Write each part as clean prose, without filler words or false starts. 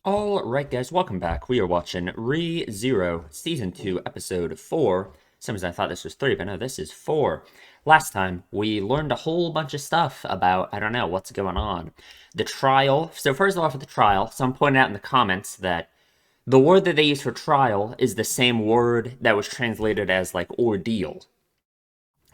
Alright, guys, welcome back. We are watching ReZero Season 2, Episode 4. Some reason I thought this was 3, but no, this is 4. Last time, we learned a whole bunch of stuff about, I don't know, what's going on. The trial. So, first of all, for the trial, someone pointed out in the comments that the word that they use for trial is the same word that was translated as, like, ordeal.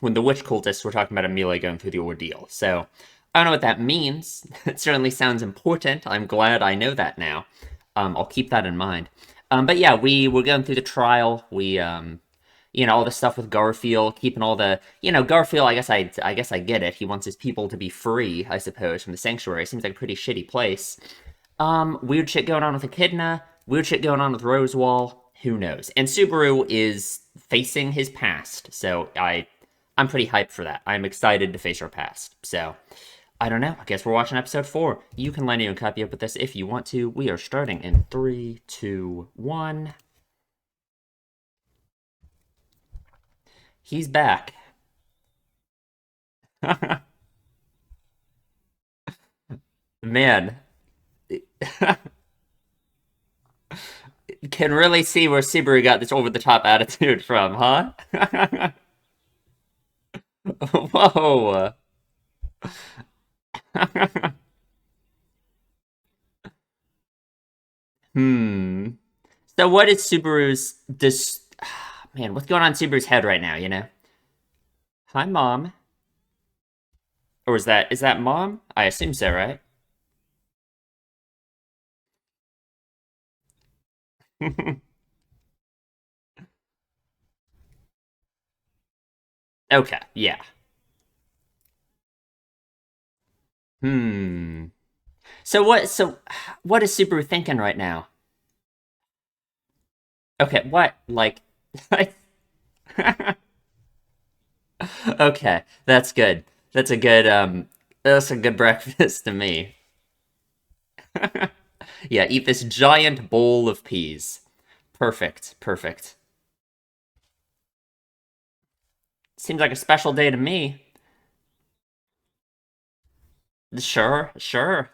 When the witch cultists were talking about Amelia going through the ordeal. So, I don't know what that means. It certainly sounds important. I'm glad I know that now. I'll keep that in mind. But yeah, we were going through the trial. All the stuff with Garfield, keeping all the, Garfield. I guess I get it. He wants his people to be free, I suppose, from the sanctuary. Seems like a pretty shitty place. Weird shit going on with Echidna. Weird shit going on with Rosewall. Who knows? And Subaru is facing his past, so I'm pretty hyped for that. I'm excited to face our past. So I don't know. I guess we're watching episode 4. You can line and copy up with this if you want to. We are starting in 3, 2, 1. He's back. Man. Can really see where Subaru got this over the top attitude from, huh? Whoa. Hmm. So what is Subaru's this man, what's going on in Subaru's head right now, you know? Hi, Mom. Or is that Mom? I assume so, right? Okay, yeah. Hmm. So what is Subaru thinking right now? Okay, what? Like Okay, that's good. That's a good that's a good breakfast to me. Yeah, eat this giant bowl of peas. Perfect, perfect. Seems like a special day to me. Sure, sure.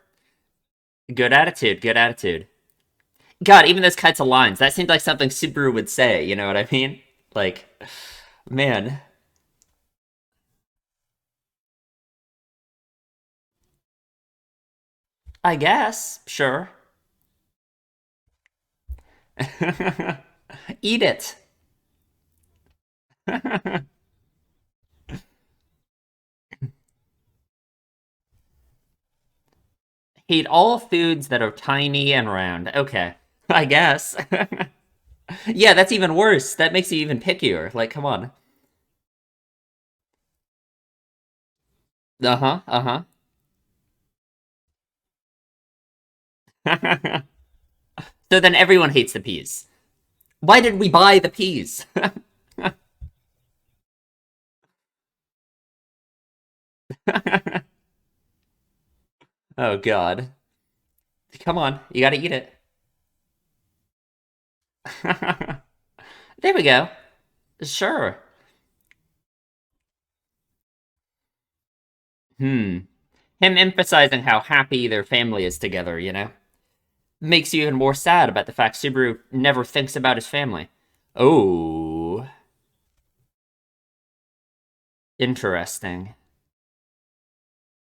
Good attitude, good attitude. God, even those kinds of lines, that seems like something Subaru would say, you know what I mean? Like, man, I guess, sure. Eat it. Eat all foods that are tiny and round. Okay, I guess. Yeah, that's even worse. That makes you even pickier. Like, come on. Uh-huh, uh-huh. So then everyone hates the peas. Why did we buy the peas? Oh, God. Come on, you gotta eat it. There we go. Sure. Hmm. Him emphasizing how happy their family is together, you know? Makes you even more sad about the fact Subaru never thinks about his family. Oh, interesting.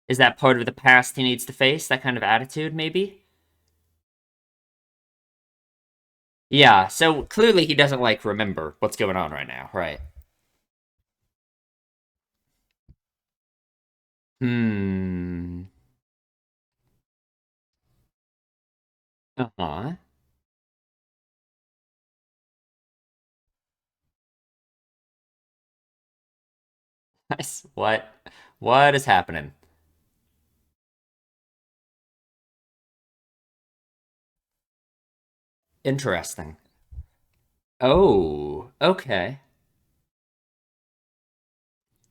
Is that part of the past he needs to face? That kind of attitude, maybe? Yeah, so clearly he doesn't, like, remember what's going on right now, right? Hmm. Uh-huh. Nice. What? What is happening? Interesting. Oh, okay.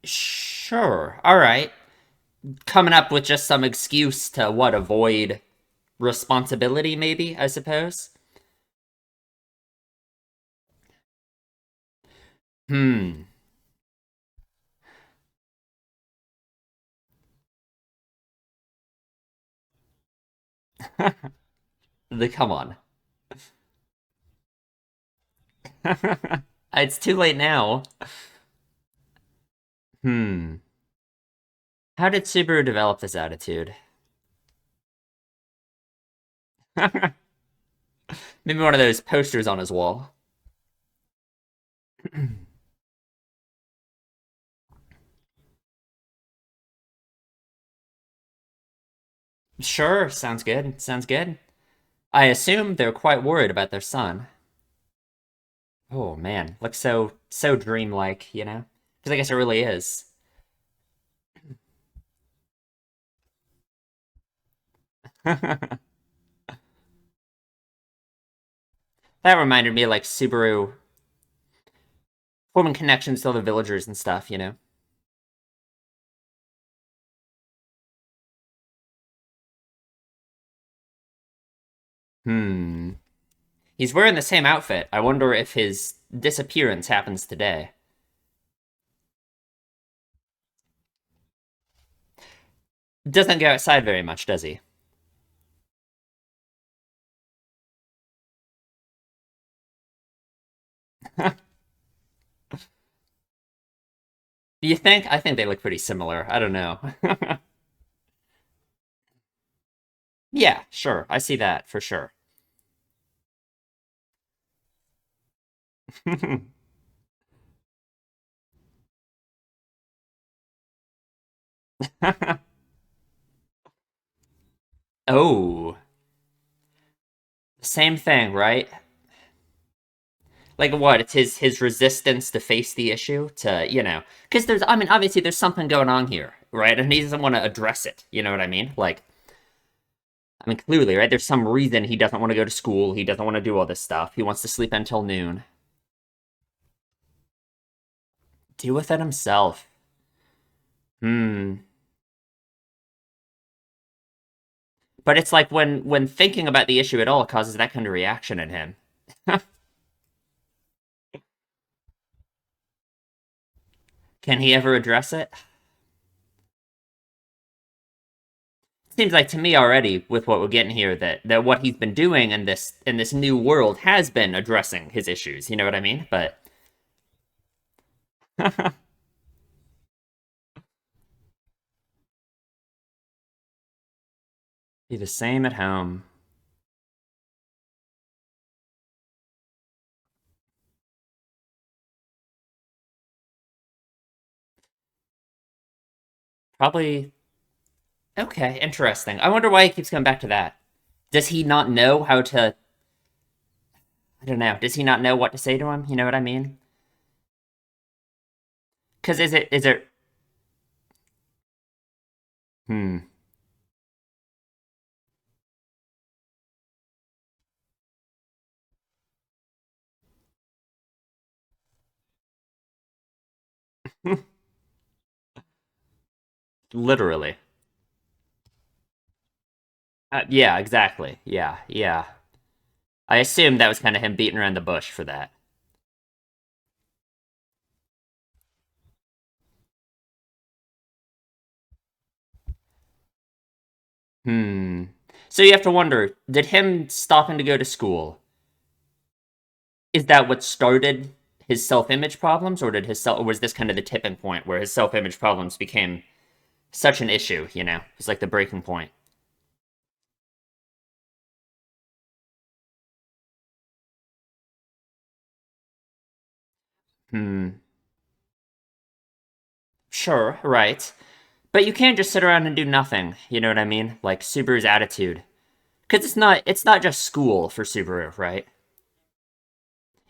Sure. All right. Coming up with just some excuse to what, avoid responsibility, maybe, I suppose. Hmm. Come on. It's too late now. Hmm. How did Subaru develop this attitude? Maybe one of those posters on his wall. Sure, sounds good. Sounds good. I assume they're quite worried about their son. Oh man, looks so dreamlike, you know? Because I guess it really is. That reminded me of like Subaru forming connections to other villagers and stuff, you know? Hmm. He's wearing the same outfit. I wonder if his disappearance happens today. Doesn't go outside very much, does he? Do you think? I think they look pretty similar. I don't know. Yeah, sure. I see that for sure. Oh, same thing, right? Like what? It's his resistance to face the issue to, because there's I mean, obviously there's something going on here, right? And he doesn't want to address it. You know what I mean? Like, I mean, clearly, right? There's some reason he doesn't want to go to school. He doesn't want to do all this stuff. He wants to sleep until noon. Deal with it himself. Hmm. But it's like when thinking about the issue at all causes that kind of reaction in him. Can he ever address it? Seems like to me already with what we're getting here that what he's been doing in this new world has been addressing his issues. You know what I mean? But be the same at home. Probably okay. Interesting. I wonder why he keeps coming back to that. Does he not know how to? I don't know. Does he not know what to say to him? You know what I mean? Because is it? Hmm. Literally. Yeah. Exactly. Yeah. Yeah. I assume that was kind of him beating around the bush for that. Hmm. So you have to wonder, did him stopping to go to school, is that what started his self-image problems, or or was this kind of the tipping point where his self-image problems became such an issue, It's like the breaking point. Hmm. Sure, right. But you can't just sit around and do nothing, you know what I mean? Like Subaru's attitude. Cuz it's not just school for Subaru, right?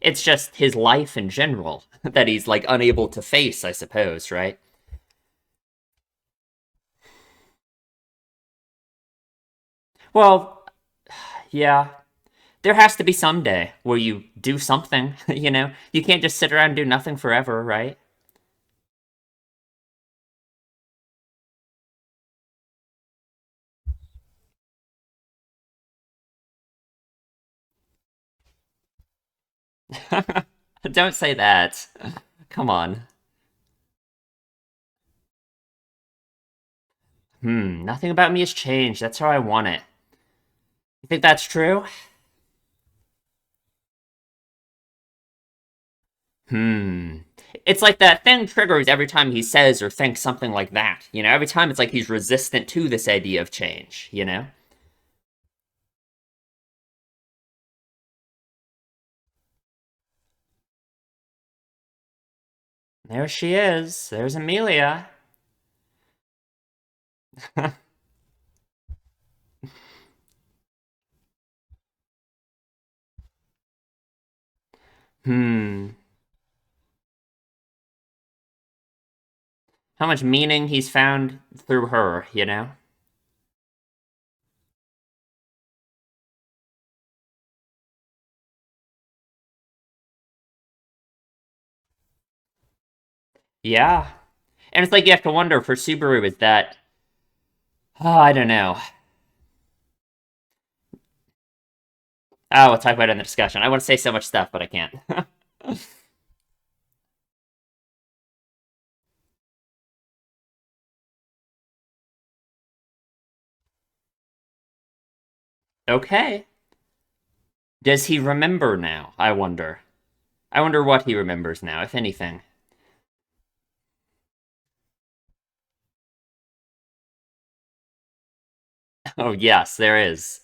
It's just his life in general that he's like unable to face, I suppose, right? Well, yeah, there has to be some day where you do something, you know? You can't just sit around and do nothing forever, right? Don't say that. Come on. Nothing about me has changed. That's how I want it. You think that's true? Hmm. It's like that thing triggers every time he says or thinks something like that. Every time it's like he's resistant to this idea of change? There she is. There's Amelia. Hmm. How much meaning he's found through her? Yeah. And it's like you have to wonder for Subaru, is that. Oh, I don't know. Oh, we'll talk about it in the discussion. I want to say so much stuff, but I can't. Okay. Does he remember now? I wonder. I wonder what he remembers now, if anything. Oh, yes, there is.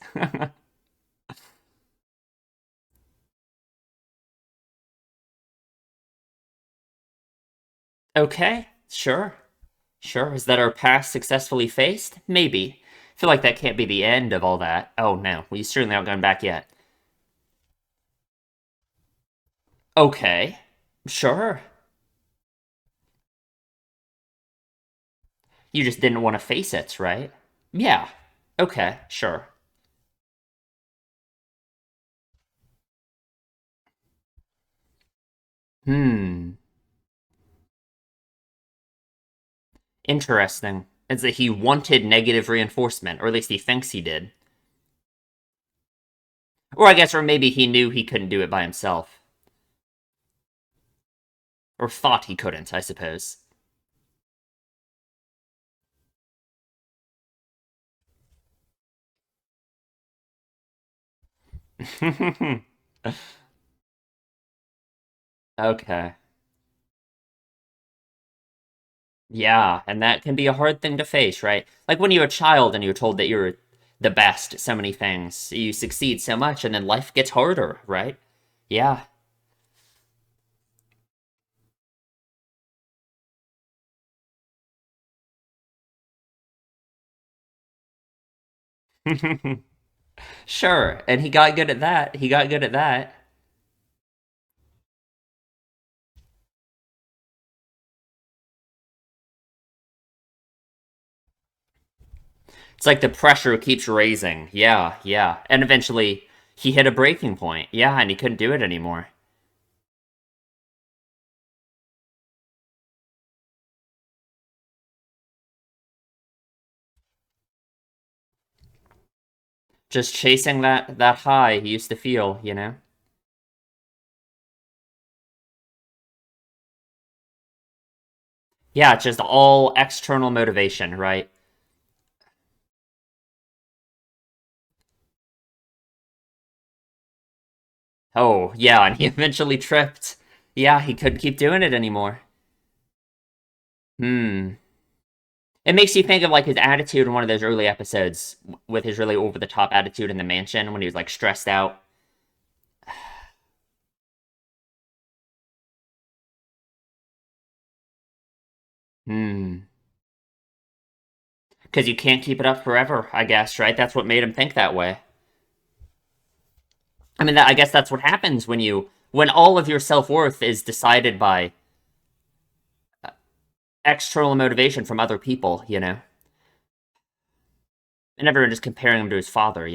Okay, sure. Sure. Is that our past successfully faced? Maybe. I feel like that can't be the end of all that. Oh, no. We certainly haven't gone back yet. Okay. Sure. You just didn't want to face it, right? Yeah. Okay, sure. Hmm. Interesting. It's that he wanted negative reinforcement, or at least he thinks he did. Or I guess, or maybe he knew he couldn't do it by himself. Or thought he couldn't, I suppose. Okay. Yeah, and that can be a hard thing to face, right? Like when you're a child and you're told that you're the best at so many things, you succeed so much, and then life gets harder, right? Yeah, sure. And he got good at that. He got good at that. It's like the pressure keeps raising. Yeah, yeah. And eventually he hit a breaking point. Yeah, and he couldn't do it anymore. Just chasing that high he used to feel? Yeah, it's just all external motivation, right? Oh, yeah, and he eventually tripped. Yeah, he couldn't keep doing it anymore. Hmm. It makes you think of like his attitude in one of those early episodes with his really over the top attitude in the mansion when he was like stressed out. Hmm. Because you can't keep it up forever, I guess, right? That's what made him think that way. I mean, I guess that's what happens when all of your self worth is decided by external motivation from other people. And everyone just comparing him to his father.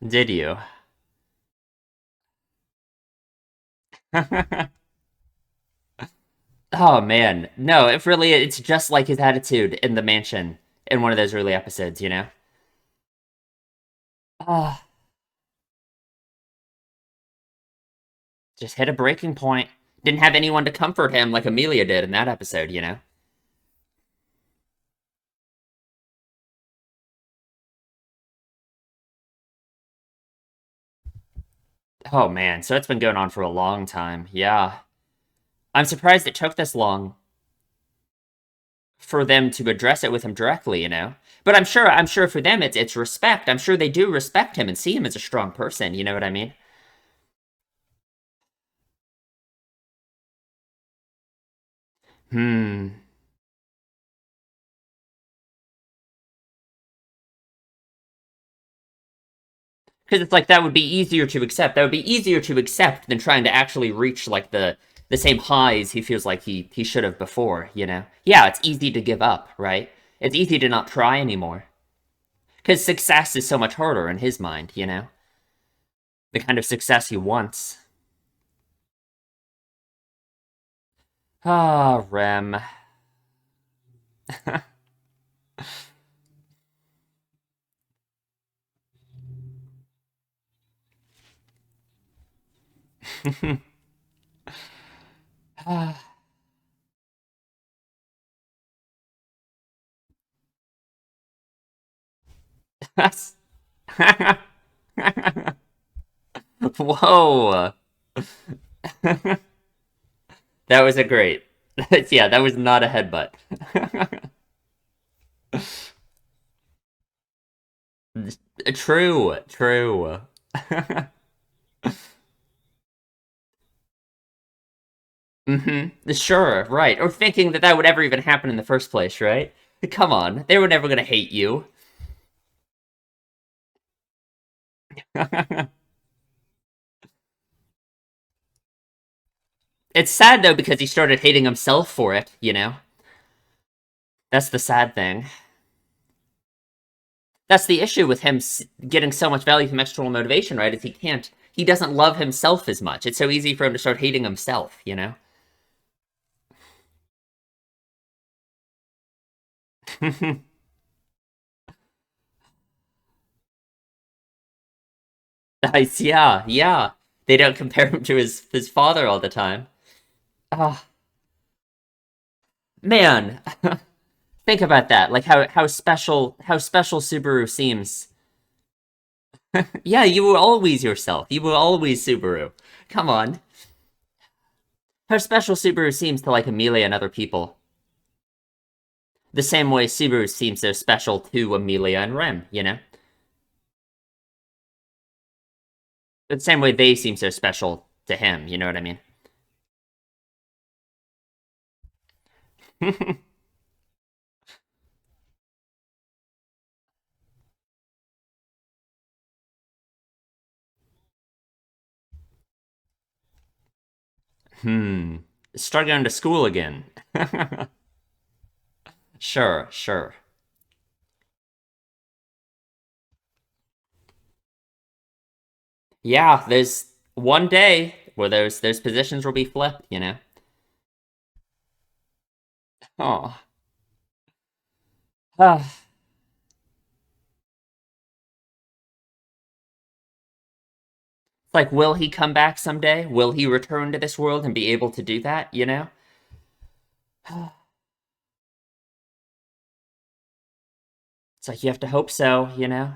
Did you? Oh man, no! It's just like his attitude in the mansion in one of those early episodes. Ah, just hit a breaking point. Didn't have anyone to comfort him like Amelia did in that episode, you know? Oh man, so it's been going on for a long time. Yeah. I'm surprised it took this long for them to address it with him directly, you know? But I'm sure for them it's respect. I'm sure they do respect him and see him as a strong person, you know what I mean? Hmm. Because it's like that would be easier to accept. That would be easier to accept than trying to actually reach like the same highs he feels like he should have before, you know? Yeah, it's easy to give up, right? It's easy to not try anymore. Because success is so much harder in his mind, you know? The kind of success he wants. Ah, Rem. Whoa. That was a great. Yeah, that was not a headbutt. True, true. Sure, right. Or thinking that that would ever even happen in the first place, right? Come on, they were never gonna hate you. It's sad though because he started hating himself for it, you know? That's the sad thing. That's the issue with him getting so much value from external motivation, right? Is he doesn't love himself as much. It's so easy for him to start hating himself, you know? Nice, yeah, yeah. They don't compare him to his father all the time. Ah, man, think about that. Like how special Subaru seems. Yeah, you were always yourself. You were always Subaru. Come on. How special Subaru seems to like Amelia and other people. The same way Subaru seems so special to Amelia and Rem, you know? The same way they seem so special to him, you know what I mean? Hmm. Start going to school again. Sure, sure. Yeah, there's one day where those positions will be flipped, you know? Oh. Ah. Like, will he come back someday? Will he return to this world and be able to do that, you know? It's like you have to hope so, you know?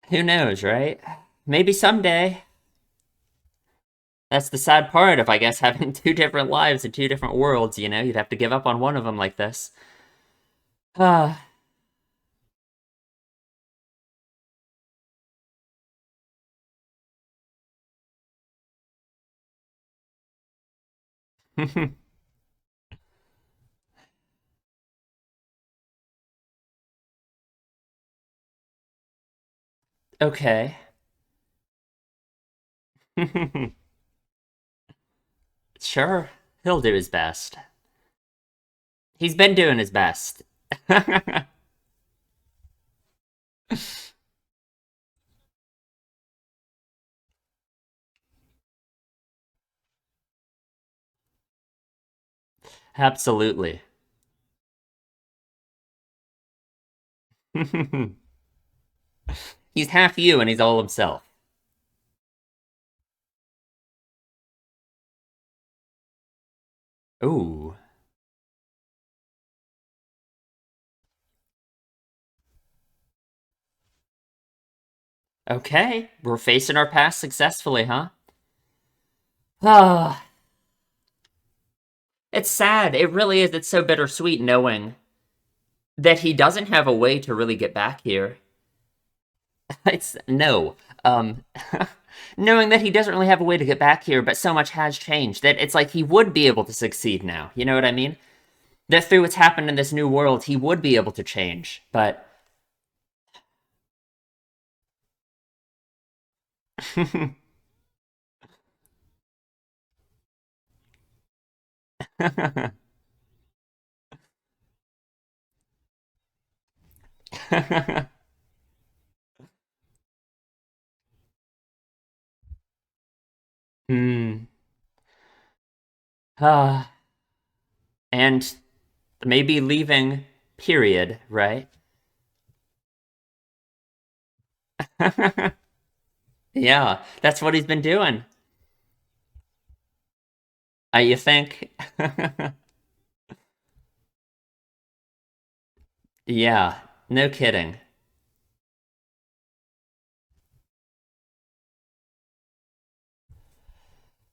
Who knows, right? Maybe someday. That's the sad part of, I guess, having two different lives in two different worlds, you know? You'd have to give up on one of them like this. Ah. Okay. Sure. He'll do his best. He's been doing his best. Absolutely. He's half you and he's all himself. Ooh. Okay. We're facing our past successfully, huh? Ah, it's sad. It really is. It's so bittersweet knowing that he doesn't have a way to really get back here. It's no. Um, knowing that he doesn't really have a way to get back here, but so much has changed that it's like he would be able to succeed now. You know what I mean? That through what's happened in this new world, he would be able to change. But hmm. Ah, and maybe leaving. Period. Right? Yeah, that's what he's been doing. You think? Yeah, no kidding.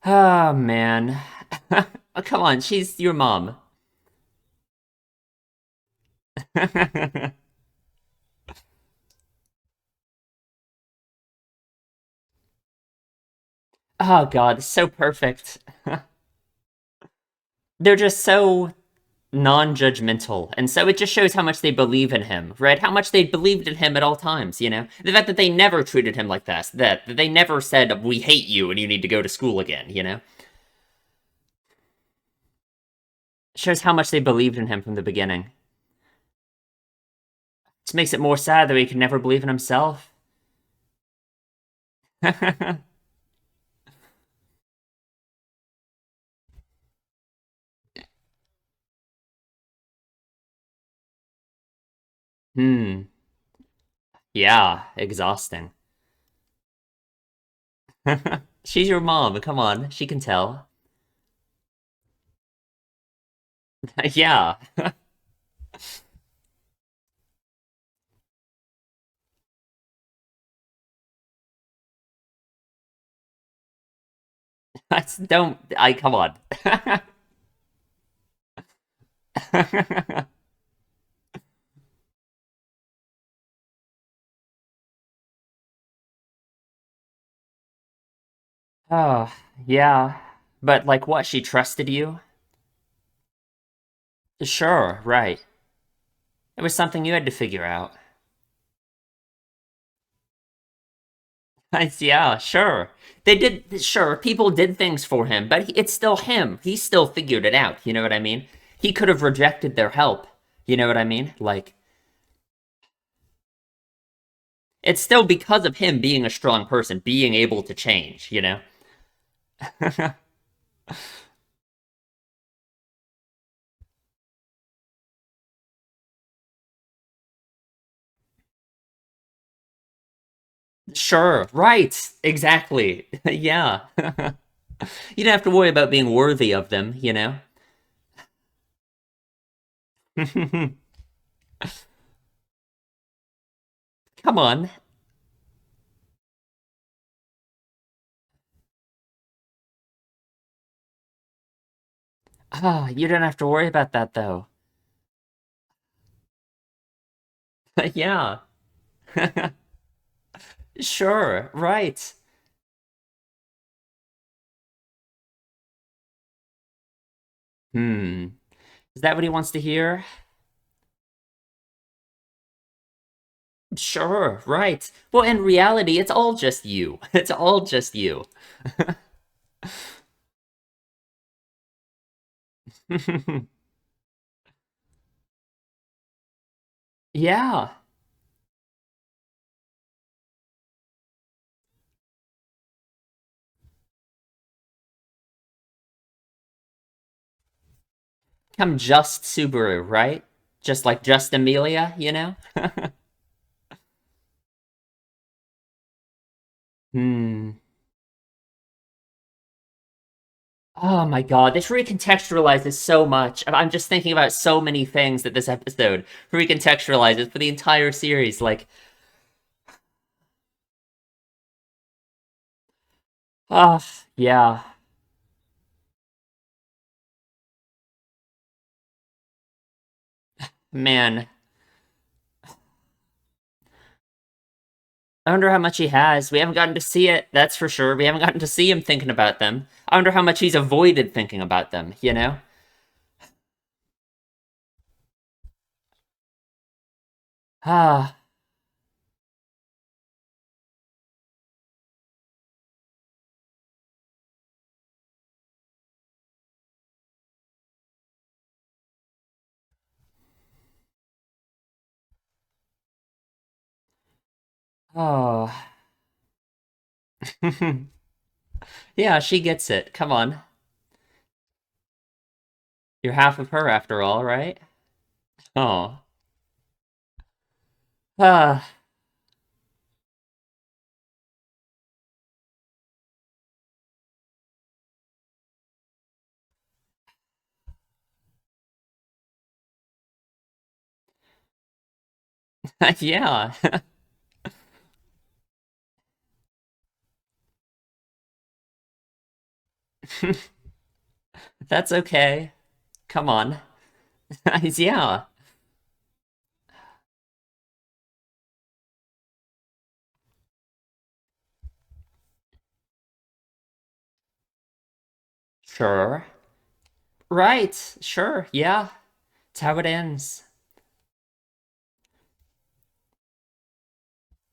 Oh man. Oh, come on, she's your mom. Oh god, so perfect. They're just so non-judgmental, and so it just shows how much they believe in him, right? How much they believed in him at all times, you know? The fact that they never treated him like this, that they never said, we hate you and you need to go to school again, you know? Shows how much they believed in him from the beginning. Just makes it more sad that he could never believe in himself. Hmm. Yeah, exhausting. She's your mom, come on, she can tell. Yeah. Don't I come on. Oh, yeah. But like what, she trusted you? Sure, right. It was something you had to figure out. Yeah, sure. They did, sure, people did things for him, but it's still him. He still figured it out, you know what I mean? He could have rejected their help, you know what I mean? Like, it's still because of him being a strong person, being able to change, you know? Sure, right, exactly. Yeah. You don't have to worry about being worthy of them, you know? Come on. Ah, you don't have to worry about that though. Yeah. Sure, right. Hmm. Is that what he wants to hear? Sure, right. Well, in reality, it's all just you. It's all just you. Yeah. become just Subaru, right? Just like just Amelia, you know? Hmm. Oh my god, this recontextualizes so much. I'm just thinking about so many things that this episode recontextualizes for the entire series. Like, ah, yeah, man. I wonder how much he has. We haven't gotten to see it, that's for sure. We haven't gotten to see him thinking about them. I wonder how much he's avoided thinking about them, you know? Ah, oh. Yeah, she gets it. Come on. You're half of her after all, right? Oh. Ah, yeah. That's okay. Come on. Yeah. Sure. Right. Sure. Yeah. It's how it ends.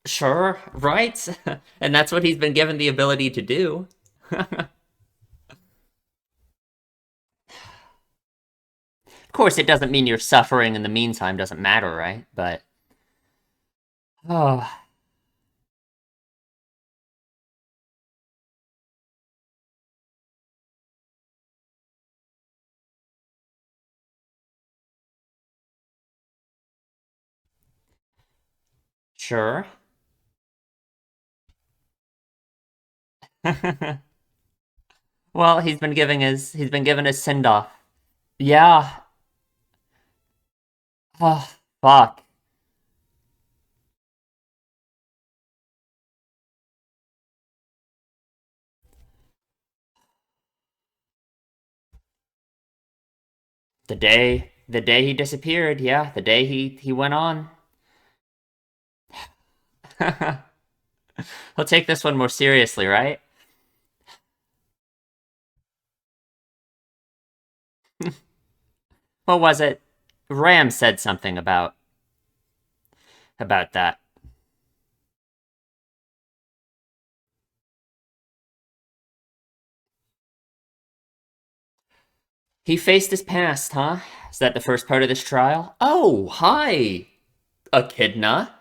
Sure. Right. And that's what he's been given the ability to do. Of course, it doesn't mean you're suffering in the meantime, doesn't matter, right? But, oh, sure. Well, he's been given his send off. Yeah. Oh, fuck. The day he disappeared, yeah, the day he went on. He'll take this one more seriously, right? What was it? Ram said something about that. He faced his past, huh? Is that the first part of this trial? Oh, hi, Echidna.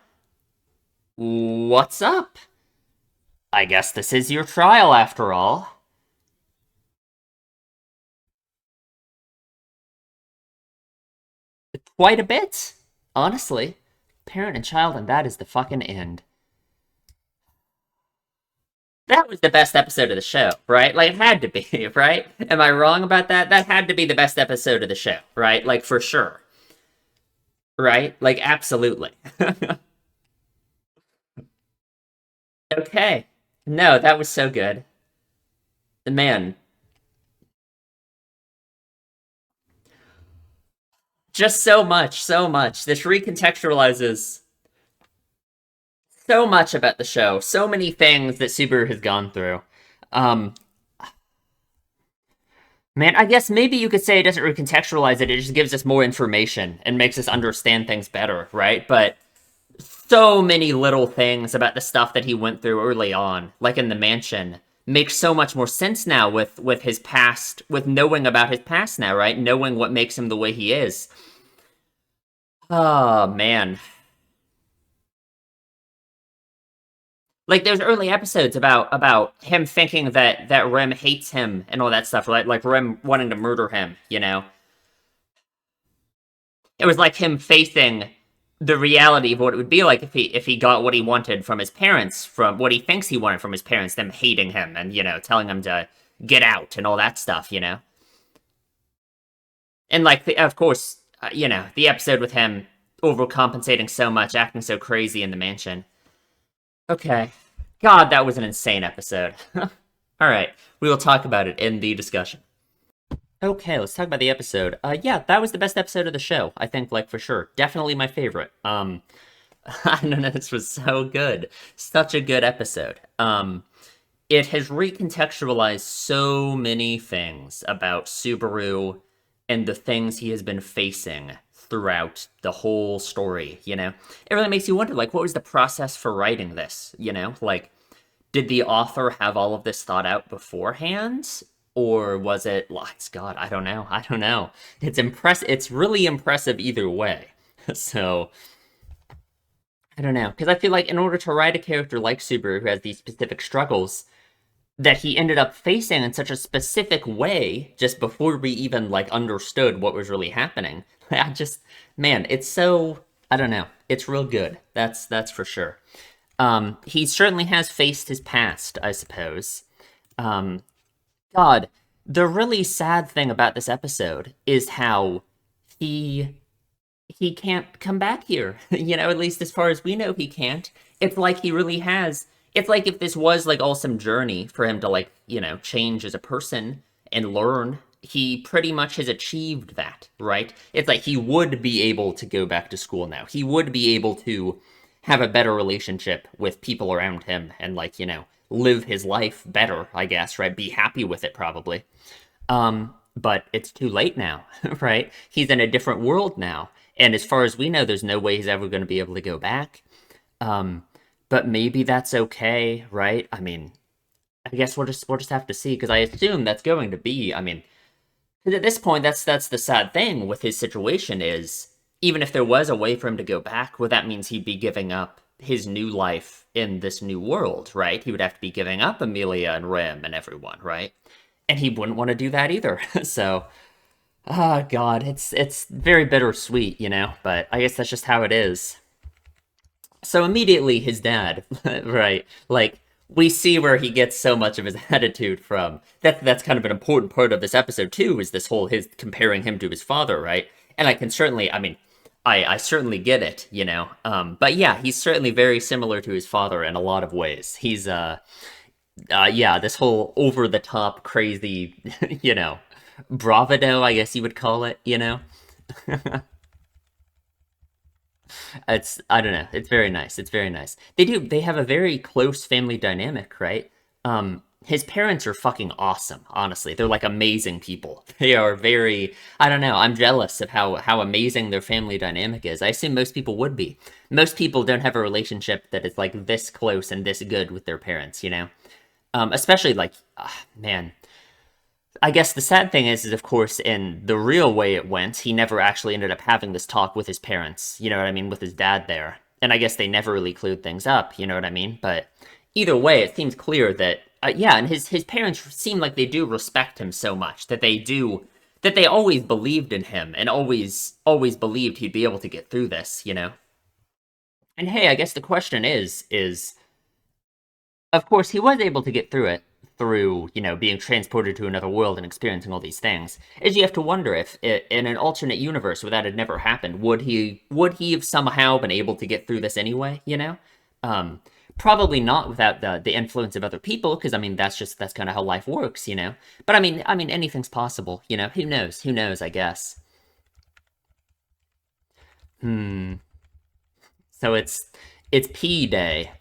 What's up? I guess this is your trial after all. Quite a bit, honestly. Parent and child, and that is the fucking end. That was the best episode of the show, right? Like, it had to be, right? Am I wrong about that? That had to be the best episode of the show, right? Like, for sure, right? Like, absolutely. Okay. No, that was so good. Man, just so much, so much. This recontextualizes so much about the show, so many things that Subaru has gone through. Um, Man, I guess maybe you could say it doesn't recontextualize it, it just gives us more information and makes us understand things better, right? But so many little things about the stuff that he went through early on, like in the mansion, makes so much more sense now with his past, with knowing about his past now, right? Knowing what makes him the way he is. Oh man. Like there's early episodes about him thinking that Rem hates him and all that stuff, right? Like Rem wanting to murder him, you know? It was like him facing the reality of what it would be like if he got what he wanted from his parents, from what he thinks he wanted from his parents, them hating him and telling him to get out and all that stuff. And like of course, the episode with him overcompensating so much, acting so crazy in the mansion. Okay, God, that was an insane episode. All right, we will talk about it in the discussion. Okay, let's talk about the episode. Yeah, that was the best episode of the show. I think, like for sure, definitely my favorite. I don't know, this was so good, such a good episode. It has recontextualized so many things about Subaru and the things he has been facing throughout the whole story. It really makes you wonder, like, what was the process for writing this? Like, did the author have all of this thought out beforehand? Or was it, well, God, I don't know. I don't know. It's really impressive either way. So, I don't know. Because I feel like in order to write a character like Subaru who has these specific struggles that he ended up facing in such a specific way just before we even like understood what was really happening. I just, man, it's so, I don't know. It's real good. That's for sure. He certainly has faced his past, I suppose. Um, God, the really sad thing about this episode is how he he can't come back here. At least as far as we know, he can't. It's like he really has. It's like if this was like all some journey for him to like, change as a person and learn, he pretty much has achieved that, right? It's like he would be able to go back to school now. He would be able to have a better relationship with people around him and like, live his life better, I guess, right? Be happy with it probably. But it's too late now, right? He's in a different world now. And as far as we know, there's no way he's ever going to be able to go back. Um, but maybe that's okay, right? I mean, I guess we'll just have to see because I assume that's going to be. I mean, 'cause at this point, that's the sad thing with his situation is even if there was a way for him to go back, well, that means he'd be giving up his new life in this new world, right? He would have to be giving up Amelia and Rim and everyone, right? And he wouldn't want to do that either. So, oh God, it's very bittersweet. But I guess that's just how it is. So immediately his dad, right? Like we see where he gets so much of his attitude from. That's kind of an important part of this episode too, is this whole his comparing him to his father, right? And I can certainly, I mean, I certainly get it. But yeah, he's certainly very similar to his father in a lot of ways. He's yeah, this whole over the top crazy, you know, bravado, I guess you would call it. It's I don't know. It's very nice. It's very nice. They have a very close family dynamic, right? His parents are fucking awesome, honestly. They're like amazing people. They are very I don't know. I'm jealous of how amazing their family dynamic is. I assume most people would be. Most people don't have a relationship that is like this close and this good with their parents. Especially like man, I guess the sad thing is of course, in the real way it went, he never actually ended up having this talk with his parents. You know what I mean? With his dad there. And I guess they never really cleared things up. You know what I mean? But either way, it seems clear that, yeah, and his parents seem like they do respect him so much that they always believed in him and always believed he'd be able to get through this. And hey, I guess the question is of course, he was able to get through it through, being transported to another world and experiencing all these things. Is you have to wonder if, in an alternate universe where that had never happened, would he have somehow been able to get through this anyway? Um, Probably not without the influence of other people, because I mean that's kind of how life works. But I mean anything's possible. Who knows? Who knows? I guess. Hmm. So it's P Day.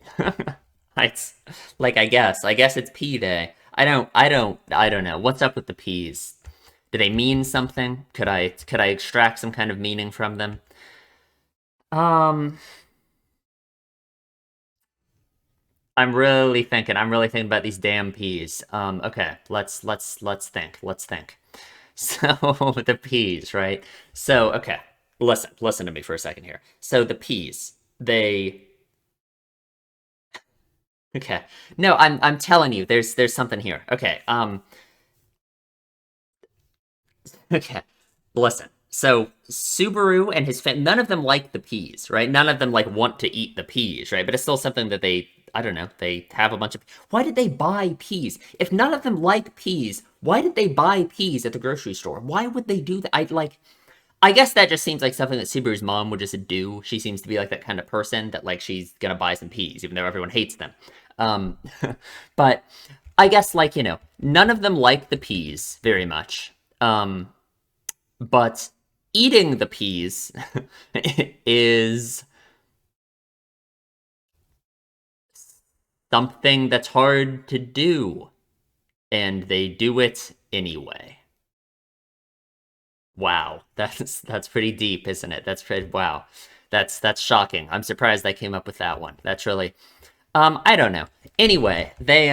It's like I guess it's P Day. I don't know. What's up with the P's? Do they mean something? Could I extract some kind of meaning from them? Um, I'm really thinking about these damn P's. Okay, let's think. Let's think. So the P's, right? So okay, listen to me for a second here. So the P's, they okay. No, I'm telling you, there's something here. Okay, okay. Listen. So Subaru and his family, none of them like the peas, right? None of them like want to eat the peas, right? But it's still something that they, I don't know, they have a bunch of. Why did they buy peas? If none of them like peas, why did they buy peas at the grocery store? Why would they do that? I guess that just seems like something that Subaru's mom would just do. She seems to be like that kind of person that like she's gonna buy some peas, even though everyone hates them. Um, but I guess like none of them like the peas very much. But eating the peas is something that's hard to do, and they do it anyway. Wow, that's pretty deep, isn't it? That's pretty wow. That's shocking. I'm surprised I came up with that one. That's really I don't know. Anyway, they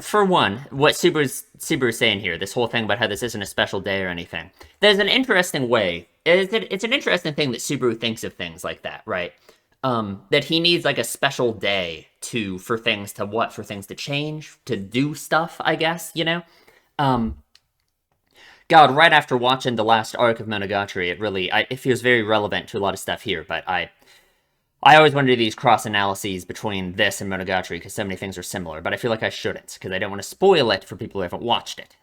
for one, what Subaru's saying here, this whole thing about how this isn't a special day or anything. There's an interesting way. It's an interesting thing that Subaru thinks of things like that, right? That he needs like a special day for things to change, to do stuff, I guess, God, right after watching the last arc of Monogatari, it feels very relevant to a lot of stuff here, but I always want to do these cross analyses between this and Monogatari because so many things are similar, but I feel like I shouldn't because I don't want to spoil it for people who haven't watched it.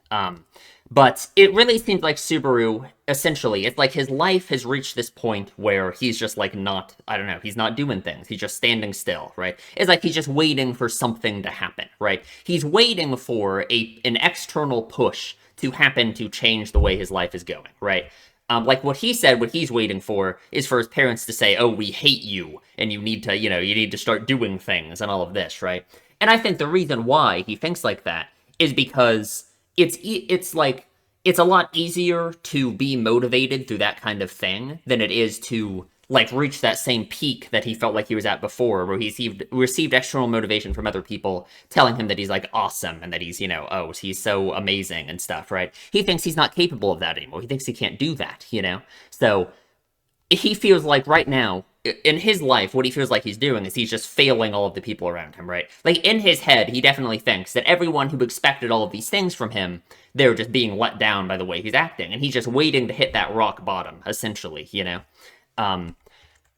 But it really seems like Subaru, essentially, it's like his life has reached this point where he's just like not, I don't know, he's not doing things. He's just standing still, right? It's like he's just waiting for something to happen, right? He's waiting for an external push to happen to change the way his life is going, right? Like what he said, what he's waiting for is for his parents to say, "Oh, we hate you, and you need to, you need to start doing things and all of this," right? And I think the reason why he thinks like that is because it's a lot easier to be motivated through that kind of thing than it is to like reach that same peak that he felt like he was at before, where he received external motivation from other people telling him that he's like awesome and that he's, oh, he's so amazing and stuff, right? He thinks he's not capable of that anymore. He thinks he can't do that. So he feels like right now in his life, what he feels like he's doing is he's just failing all of the people around him, right? Like in his head, he definitely thinks that everyone who expected all of these things from him, they're just being let down by the way he's acting, and he's just waiting to hit that rock bottom, essentially. Um,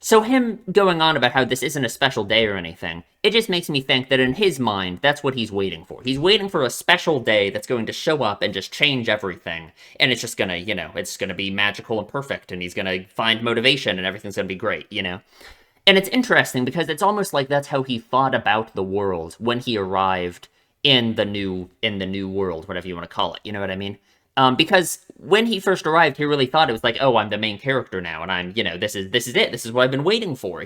so him going on about how this isn't a special day or anything, it just makes me think that in his mind, that's what he's waiting for. He's waiting for a special day that's going to show up and just change everything. And it's just gonna, it's gonna be magical and perfect, and he's gonna find motivation and everything's gonna be great. And it's interesting because it's almost like that's how he thought about the world when he arrived in the new world, whatever you want to call it. You know what I mean? Because when he first arrived, he really thought it was like, oh, I'm the main character now, and I'm, this is it. This is what I've been waiting for.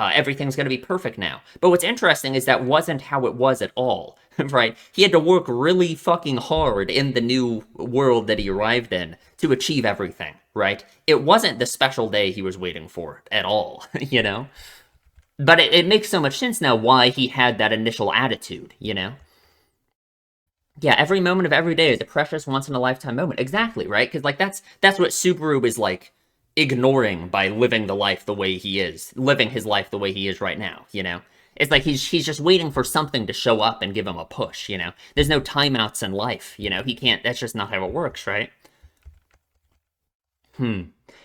Everything's gonna be perfect now. But what's interesting is that wasn't how it was at all, right? He had to work really fucking hard in the new world that he arrived in to achieve everything, right? It wasn't the special day he was waiting for at all. But it makes so much sense now why he had that initial attitude. Yeah, every moment of every day is a precious once in a lifetime moment. Exactly, right? Because like that's what Subaru is like ignoring by living the life the way he is, living his life the way he is right now. It's like he's just waiting for something to show up and give him a push. There's no timeouts in life. He can't. That's just not how it works, right? Hmm.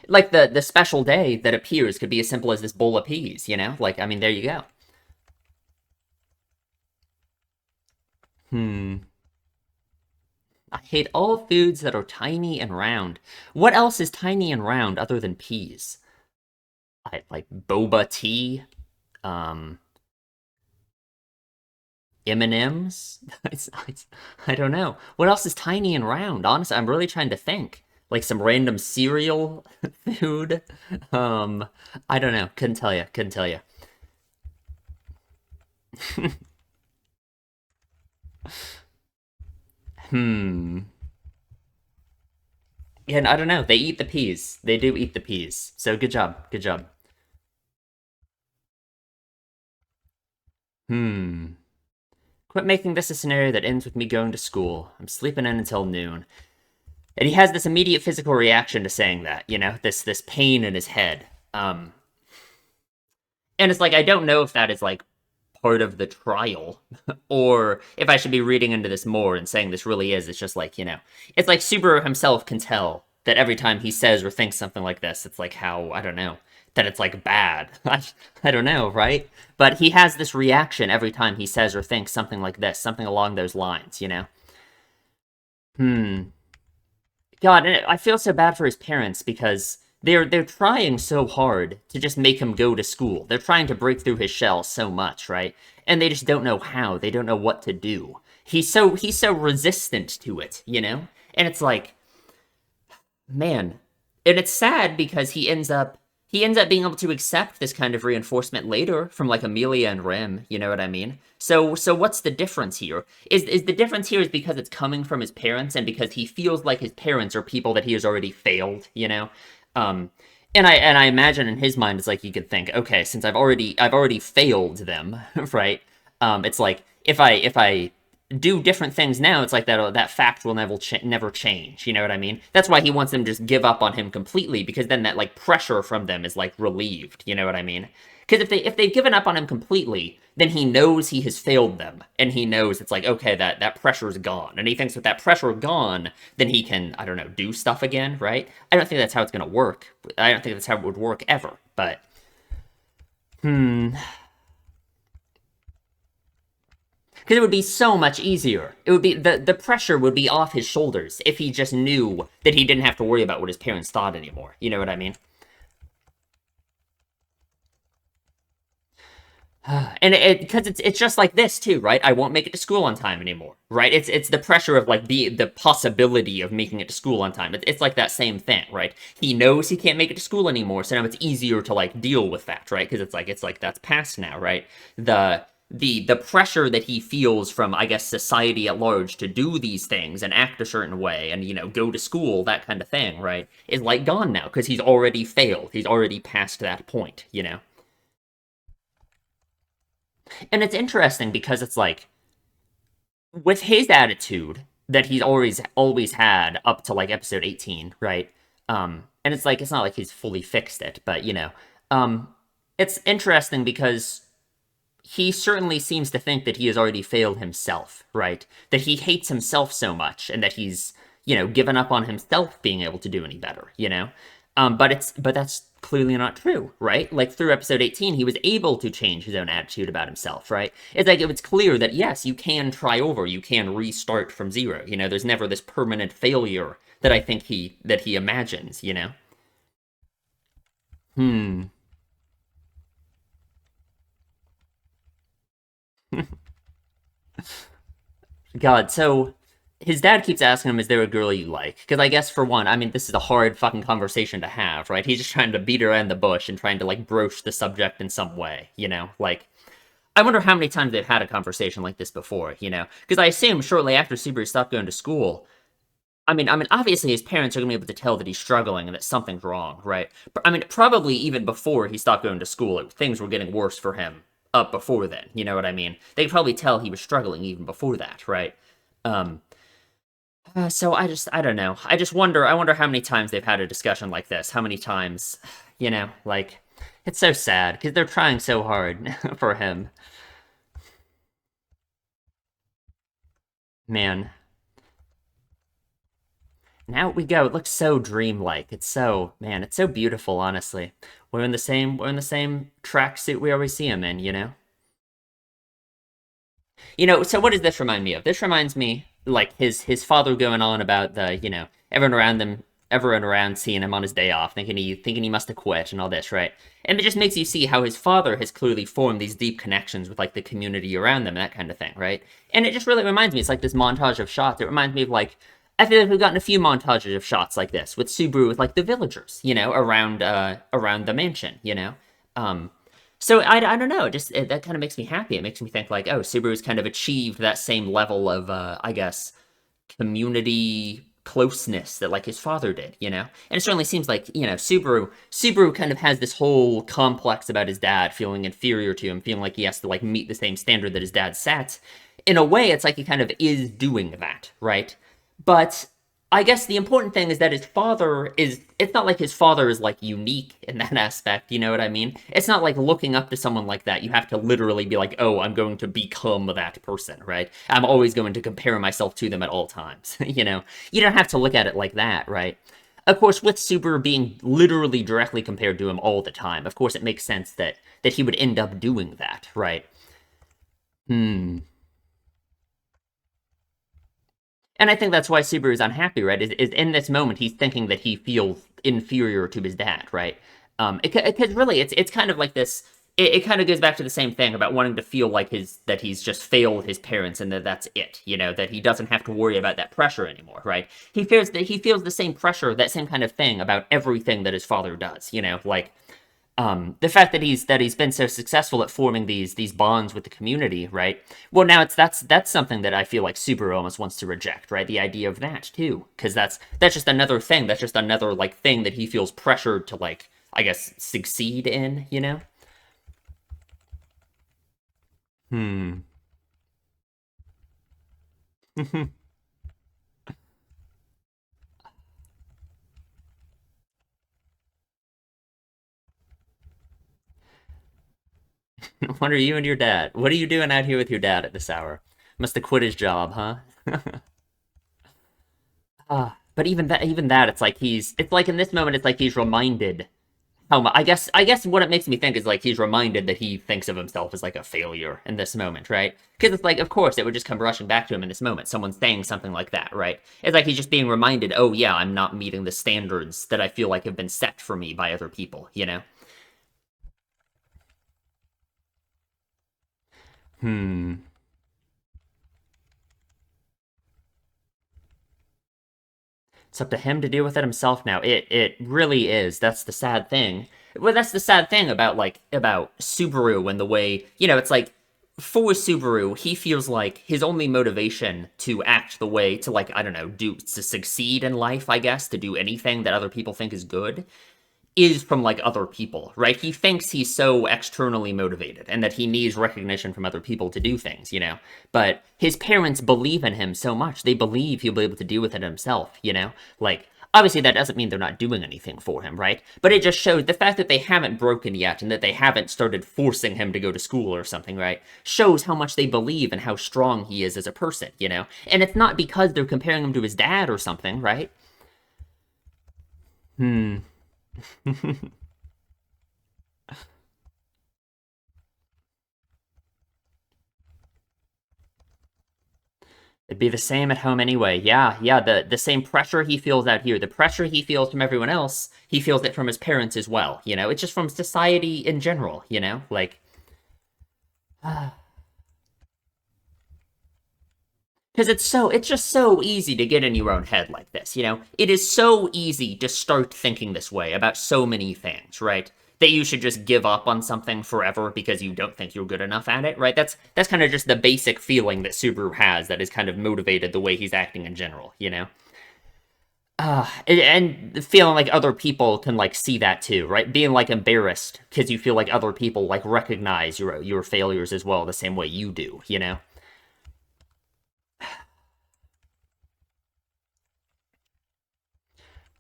Like the special day that appears could be as simple as this bowl of peas. Like I mean, there you go. Hmm. I hate all foods that are tiny and round. What else is tiny and round other than peas? I like boba tea, um, M&Ms. I don't know. What else is tiny and round? Honestly, I'm really trying to think. Like some random cereal food. Um, I don't know. Couldn't tell you. Couldn't tell you. Hmm. Yeah, and I don't know. They eat the peas. They do eat the peas. So good job. Good job. Hmm. Quit making this a scenario that ends with me going to school. I'm sleeping in until noon. And he has this immediate physical reaction to saying that, this pain in his head. And it's like I don't know if that is like part of the trial, or if I should be reading into this more and saying this really is, it's just like, it's like Subaru himself can tell that every time he says or thinks something like this, it's like how, I don't know, that it's like bad. I don't know, right? But he has this reaction every time he says or thinks something like this, something along those lines. Hmm. God, and I feel so bad for his parents because they're trying so hard to just make him go to school. They're trying to break through his shell so much, right? And they just don't know how. They don't know what to do. He's so resistant to it. And it's like, man, and it's sad because he ends up being able to accept this kind of reinforcement later from like Amelia and Rem, you know what I mean? So what's the difference here? Is the difference here is because it's coming from his parents and because he feels like his parents are people that he has already failed? Um and I imagine in his mind it's like he could think, okay, since I've already failed them, right? It's like if I do different things now, it's like that fact will never change. You know what I mean? That's why he wants them to just give up on him completely, because then that like pressure from them is like relieved. You know what I mean? Because if they've given up on him completely, then he knows he has failed them, and he knows it's like, okay, that pressure is gone, and he thinks with that pressure gone, then he can, I don't know, do stuff again, right? I don't think that's how it's gonna work. I don't think that's how it would work ever. But hmm, because it would be so much easier. It would be the pressure would be off his shoulders if he just knew that he didn't have to worry about what his parents thought anymore. You know what I mean? And because it's just like this too, right? I won't make it to school on time anymore, right? It's the pressure of like the possibility of making it to school on time. It's like that same thing, right? He knows he can't make it to school anymore, so now it's easier to like deal with that, right? Because it's like that's past now, right? The pressure that he feels from, I guess, society at large to do these things and act a certain way and go to school, that kind of thing, right? Is like gone now because he's already failed. He's already past that point. And it's interesting because it's like with his attitude that he's always had up to like episode 18, right? And it's like it's not like he's fully fixed it, but it's interesting because he certainly seems to think that he has already failed himself, right? That he hates himself so much and that he's given up on himself being able to do any better. But that's clearly not true, right? Like through episode 18, he was able to change his own attitude about himself, right? It's like it was clear that yes, you can try over, you can restart from zero. There's never this permanent failure that I think he imagines. Hmm. God, so his dad keeps asking him, "Is there a girl you like?" Because I guess for one, I mean, this is a hard fucking conversation to have, right? He's just trying to beat around the bush and trying to like broach the subject in some way. Like, I wonder how many times they've had a conversation like this before. Because I assume shortly after Subaru stopped going to school, I mean, obviously his parents are gonna be able to tell that he's struggling and that something's wrong, right? But I mean, probably even before he stopped going to school, things were getting worse for him up before then. You know what I mean? They could probably tell he was struggling even before that, right? Um, so I don't know. I wonder how many times they've had a discussion like this. How many times, like, it's so sad because they're trying so hard for him. Man, and out we go. It looks so dreamlike. Man, it's so beautiful, honestly. We're in the same tracksuit we always see him in. So what does this remind me of? This reminds me like his father going on about the everyone around seeing him on his day off, thinking he must have quit and all this, right? And it just makes you see how his father has clearly formed these deep connections with like the community around them, that kind of thing, right? And it just really reminds me. It's like this montage of shots. It reminds me of like I feel like we've gotten a few montages of shots like this with Subaru with like the villagers, around the mansion. Um, so I don't know, that kind of makes me happy. It makes me think like, oh, Subaru's kind of achieved that same level of, I guess, community closeness that like his father did. And it certainly seems like Subaru kind of has this whole complex about his dad feeling inferior to him, feeling like he has to like meet the same standard that his dad set. In a way, it's like he kind of is doing that, right? But I guess the important thing is that his father is, it's not like his father is like unique in that aspect, you know what I mean? It's not like looking up to someone like that. You have to literally be like, oh, I'm going to become that person, right? I'm always going to compare myself to them at all times, you know? You don't have to look at it like that, right? Of course, with Subaru being literally directly compared to him all the time, of course it makes sense that he would end up doing that, right? Hmm. And I think that's why Subaru's unhappy, right? Is in this moment he's thinking that he feels inferior to his dad, right? Because really, it's kind of like this. It kind of goes back to the same thing about wanting to feel like his that he's just failed his parents and that that's it, you know, that he doesn't have to worry about that pressure anymore, right? He feels the same pressure, that same kind of thing about everything that his father does, you know, like the fact that he's been so successful at forming these bonds with the community, right? Well, now that's something that I feel like Subaru almost wants to reject, right? The idea of that too, because that's just another thing. That's just another like thing that he feels pressured to like, I guess, succeed in, you know? Hmm. What are you and your dad? What are you doing out here with your dad at this hour? Must have quit his job, huh? But even that, it's like in this moment, it's like he's reminded how much. I guess what it makes me think is like he's reminded that he thinks of himself as like a failure in this moment, right? Because it's like, of course, it would just come rushing back to him in this moment. Someone saying something like that, right? It's like he's just being reminded, oh yeah, I'm not meeting the standards that I feel like have been set for me by other people, you know? Hmm. It's up to him to deal with it himself now. It really is. That's the sad thing. Well, that's the sad thing about Subaru and the way, you know, it's like for Subaru, he feels like his only motivation to act the way to like, I don't know, do to succeed in life, I guess, to do anything that other people think is good is from like other people, right? He thinks he's so externally motivated and that he needs recognition from other people to do things, you know? But his parents believe in him so much. They believe he'll be able to deal with it himself, you know? Like, obviously that doesn't mean they're not doing anything for him, right? But it just shows the fact that they haven't broken yet and that they haven't started forcing him to go to school or something, right? Shows how much they believe and how strong he is as a person, you know? And it's not because they're comparing him to his dad or something, right? Hmm. It'd be the same at home anyway. Yeah, yeah. The same pressure he feels out here, the pressure he feels from everyone else, he feels it from his parents as well. You know, it's just from society in general. You know, like because it's just so easy to get in your own head like this. You know, it is so easy to start thinking this way about so many things, right? That you should just give up on something forever because you don't think you're good enough at it, right? That's kind of just the basic feeling that Subaru has that has kind of motivated the way he's acting in general. You know. And feeling like other people can like see that too, right? Being like embarrassed because you feel like other people like recognize your failures as well, the same way you do, you know?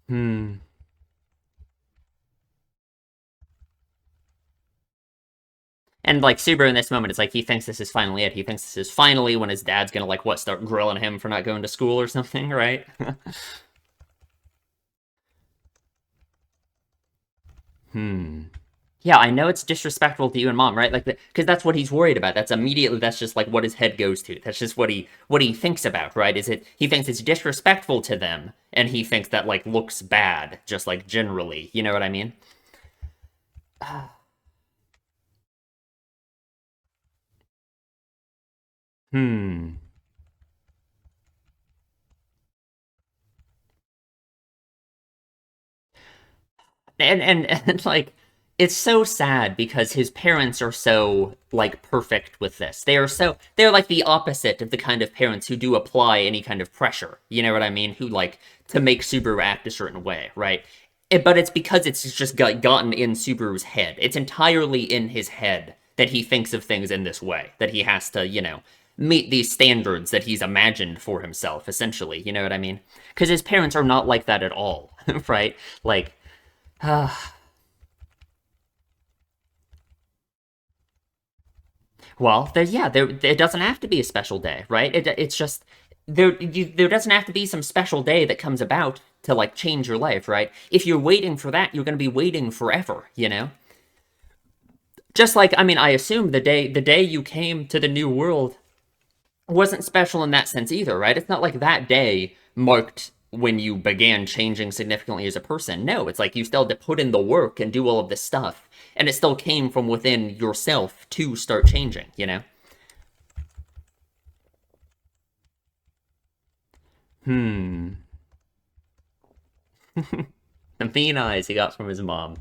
Hmm. And like Subaru in this moment, it's like he thinks this is finally it. He thinks this is finally when his dad's gonna like what start grilling him for not going to school or something, right? Hmm. Yeah, I know it's disrespectful to you and mom, right? Like, because that's what he's worried about. That's just like what his head goes to. That's just what he thinks about, right? Is it he thinks it's disrespectful to them, and he thinks that like looks bad, just like generally. You know what I mean? Hmm. And like it's so sad because his parents are so like perfect with this. They're like the opposite of the kind of parents who do apply any kind of pressure. You know what I mean? Who like to make Subaru act a certain way, right? But it's because it's just gotten in Subaru's head. It's entirely in his head that he thinks of things in this way. That he has to, you know. meet these standards that he's imagined for himself, essentially. You know what I mean? Because his parents are not like that at all, right? Like, well, it doesn't have to be a special day, right? It's just there doesn't have to be some special day that comes about to like change your life, right? If you're waiting for that, you're going to be waiting forever, you know? Just like, I mean, I assume the day you came to the new world wasn't special in that sense either, right? It's not like that day marked when you began changing significantly as a person. No, it's like you still had to put in the work and do all of this stuff, and it still came from within yourself to start changing, you know? Hmm. The mean eyes he got from his mom.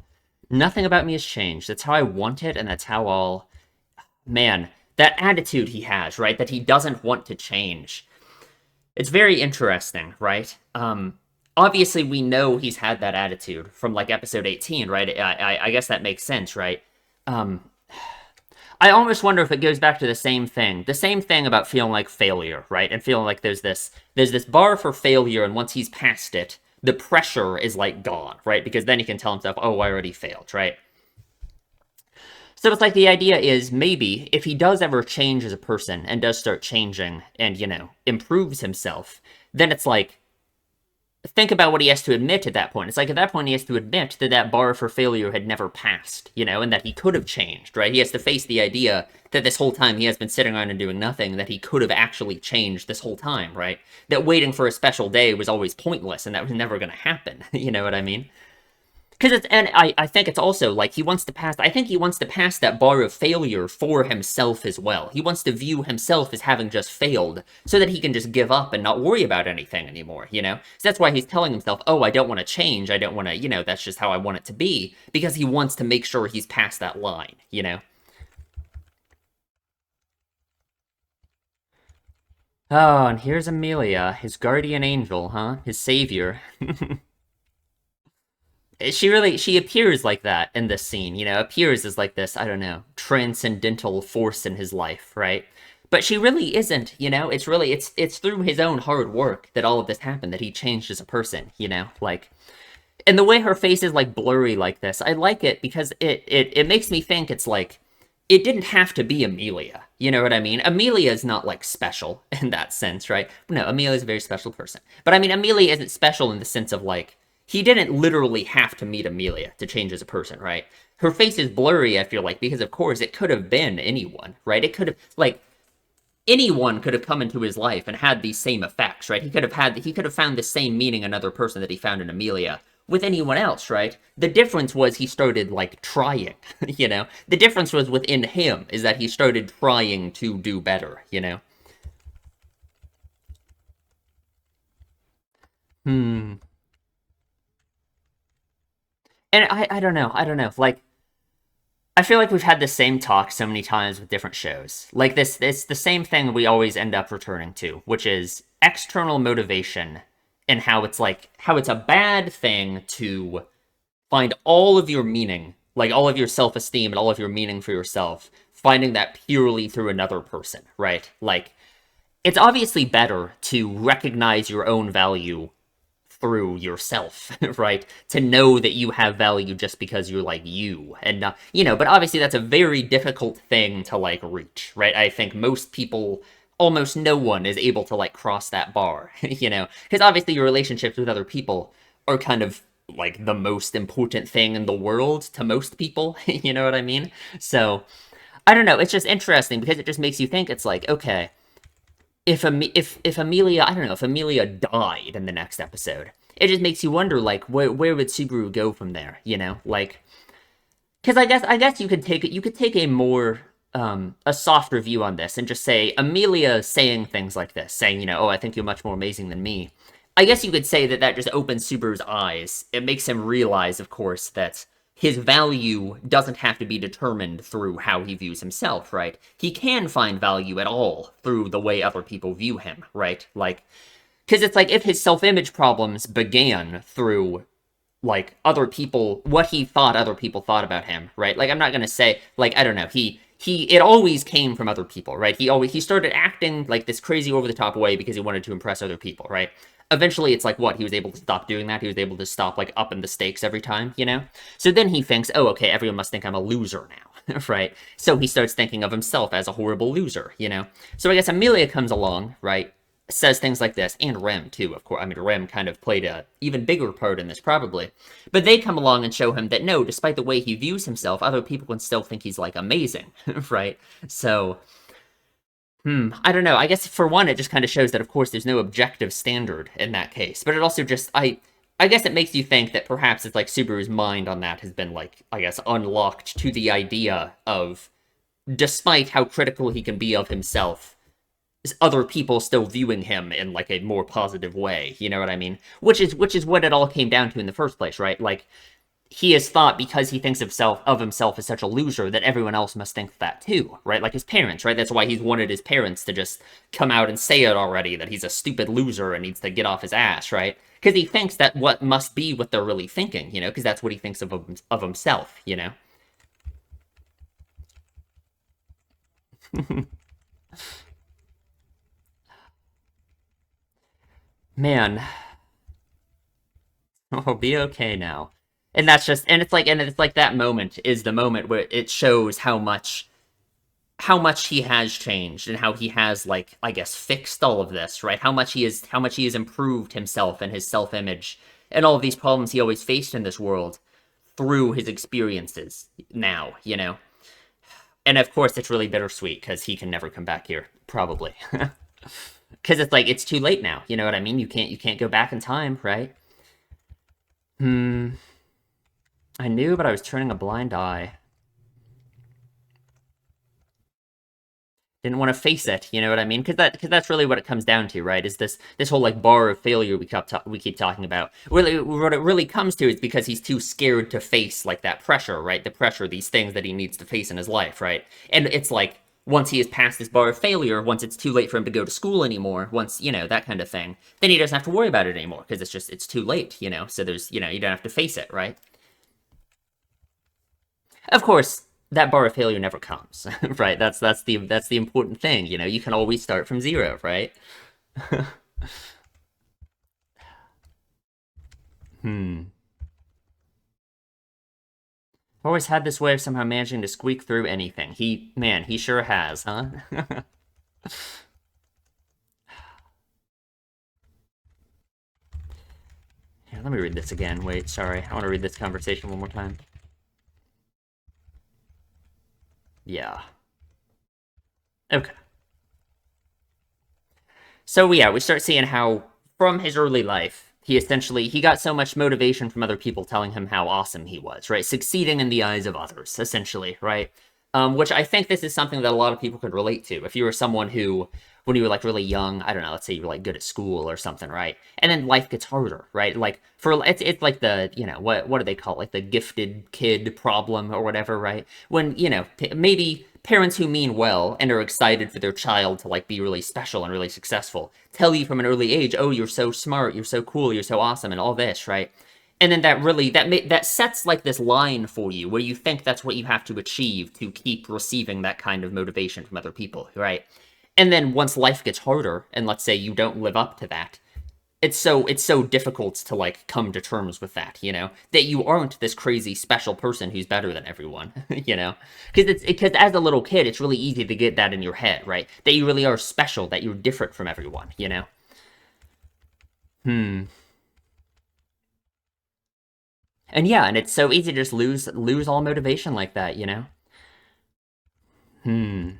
Nothing about me has changed. That's how I want it, and that's how I'll. Man, that attitude he has, right? That he doesn't want to change. It's very interesting, right? Obviously we know he's had that attitude from like episode 18, right? I guess that makes sense, right? Um, I almost wonder if it goes back to the same thing about feeling like failure, right? And feeling like there's this bar for failure, and once he's past it, the pressure is like gone, right? Because then he can tell himself, "Oh, I already failed," right? So it's like the idea is maybe if he does ever change as a person and does start changing and, improves himself, then it's like think about what he has to admit at that point. It's like at that point he has to admit that that bar for failure had never passed, and that he could have changed, right? He has to face the idea that this whole time he has been sitting around and doing nothing, that he could have actually changed this whole time, right? That waiting for a special day was always pointless and that was never going to happen. You know what I mean? Because I think it's also like I think he wants to pass that bar of failure for himself as well. He wants to view himself as having just failed so that he can just give up and not worry about anything anymore, you know? So that's why he's telling himself, oh, I don't want to change. I don't want to, that's just how I want it to be, because he wants to make sure he's past that line, you know? Oh, and here's Amelia, his guardian angel, huh? His savior. She appears like that in this scene, appears as like this, I don't know, transcendental force in his life, right? But she really isn't, it's through his own hard work that all of this happened, that he changed as a person, like, and the way her face is like blurry like this, I like it because it makes me think it's like it didn't have to be Amelia. You know what I mean? Amelia is not like special in that sense, right? No, Amelia is a very special person. But I mean, Amelia isn't special in the sense of like he didn't literally have to meet Amelia to change as a person, right? Her face is blurry, I feel like, because of course it could have been anyone, right? It could have like anyone could have come into his life and had these same effects, right? He could have found the same meaning in another person that he found in Amelia with anyone else, right? The difference was he started like trying, The difference was within him is that he started trying to do better, Hmm. And I don't know. I don't know. Like I feel like we've had the same talk so many times with different shows. Like this, it's the same thing we always end up returning to, which is external motivation and how it's a bad thing to find all of your meaning, like all of your self-esteem and all of your meaning for yourself, finding that purely through another person, right? Like it's obviously better to recognize your own value through yourself, right? To know that you have value just because you're like you and not, but obviously that's a very difficult thing to like reach, right? I think most people, almost no one is able to like cross that bar, because obviously your relationships with other people are kind of like the most important thing in the world to most people, you know what I mean? So I don't know, it's just interesting because it just makes you think it's like, okay, if Amelia, I don't know, if Amelia died in the next episode, it just makes you wonder, like, where would Subaru go from there? Like, because I guess you could take a more a softer view on this and just say Amelia saying things like this, saying, oh, I think you're much more amazing than me. I guess you could say that that just opens Subaru's eyes. It makes him realize, of course, that his value doesn't have to be determined through how he views himself, right? He can find value at all through the way other people view him, right? Like, because it's like if his self-image problems began through like other people, what he thought other people thought about him, right? Like I'm not gonna say like I don't know, it always came from other people, right? He started acting like this crazy over the top way because he wanted to impress other people, right? Eventually it's like what he was able to stop doing that. He was able to stop like upping the stakes every time, you know. So then he thinks, oh, okay, everyone must think I'm a loser now, right? So he starts thinking of himself as a horrible loser, you know. So I guess Amelia comes along, right, says things like this, and Rem too, of course. I mean, Rem kind of played a even bigger part in this, probably. But they come along and show him that no, despite the way he views himself, other people can still think he's like amazing, right? So, I don't know. I guess for one, it just kind of shows that, of course, there's no objective standard in that case. But it also just, I guess it makes you think that perhaps it's like Subaru's mind on that has been like, I guess, unlocked to the idea of, despite how critical he can be of himself, other people still viewing him in like a more positive way. You know what I mean? Which is what it all came down to in the first place, right? Like he has thought because he thinks of himself as such a loser that everyone else must think that too, right? Like his parents, right? That's why he's wanted his parents to just come out and say it already that he's a stupid loser and needs to get off his ass, right? Because he thinks that what must be what they're really thinking, you know? Because that's what he thinks of himself, you know? Man, I'll be okay now. And that's just and it's like that moment is the moment where it shows how much he has changed and how he has like I guess fixed all of this, right? How much he has improved himself and his self-image and all of these problems he always faced in this world through his experiences now, you know. And of course it's really bittersweet because he can never come back here, probably. Because it's like it's too late now, you know what I mean? You can't go back in time, right? Hmm. I knew, but I was turning a blind eye. Didn't want to face it, you know what I mean? Because that's really what it comes down to, right? Is this whole like bar of failure we keep talking about? Really, what it really comes to is because he's too scared to face like that pressure, right? The pressure, these things that he needs to face in his life, right? And it's like once he has passed this bar of failure, once it's too late for him to go to school anymore, once you know that kind of thing, then he doesn't have to worry about it anymore because it's too late, you know. So there's you don't have to face it, right? Of course, that bar of failure never comes, right? That's the important thing. You know, you can always start from zero, right? Hmm. Always had this way of somehow managing to squeak through anything. He sure has, huh? Here, let me read this again. Wait, sorry. I want to read this conversation one more time. Yeah. Okay. So yeah, we start seeing how from his early life, he got so much motivation from other people telling him how awesome he was, right? Succeeding in the eyes of others, essentially, right? Which I think this is something that a lot of people could relate to. If you were someone who, when you were like really young, I don't know, let's say you were like good at school or something, right? And then life gets harder, right? Like for it's like the what do they call it? Like the gifted kid problem or whatever, right? When maybe parents who mean well and are excited for their child to like be really special and really successful tell you from an early age, oh, you're so smart, you're so cool, you're so awesome, and all this, right? And then that sets like this line for you where you think that's what you have to achieve to keep receiving that kind of motivation from other people, right? And then once life gets harder and let's say you don't live up to that, it's so difficult to like come to terms with that, that you aren't this crazy special person who's better than everyone, because as a little kid it's really easy to get that in your head, right? That you really are special, that you're different from everyone. Hmm. And yeah, and it's so easy to just lose all motivation like that. Hmm.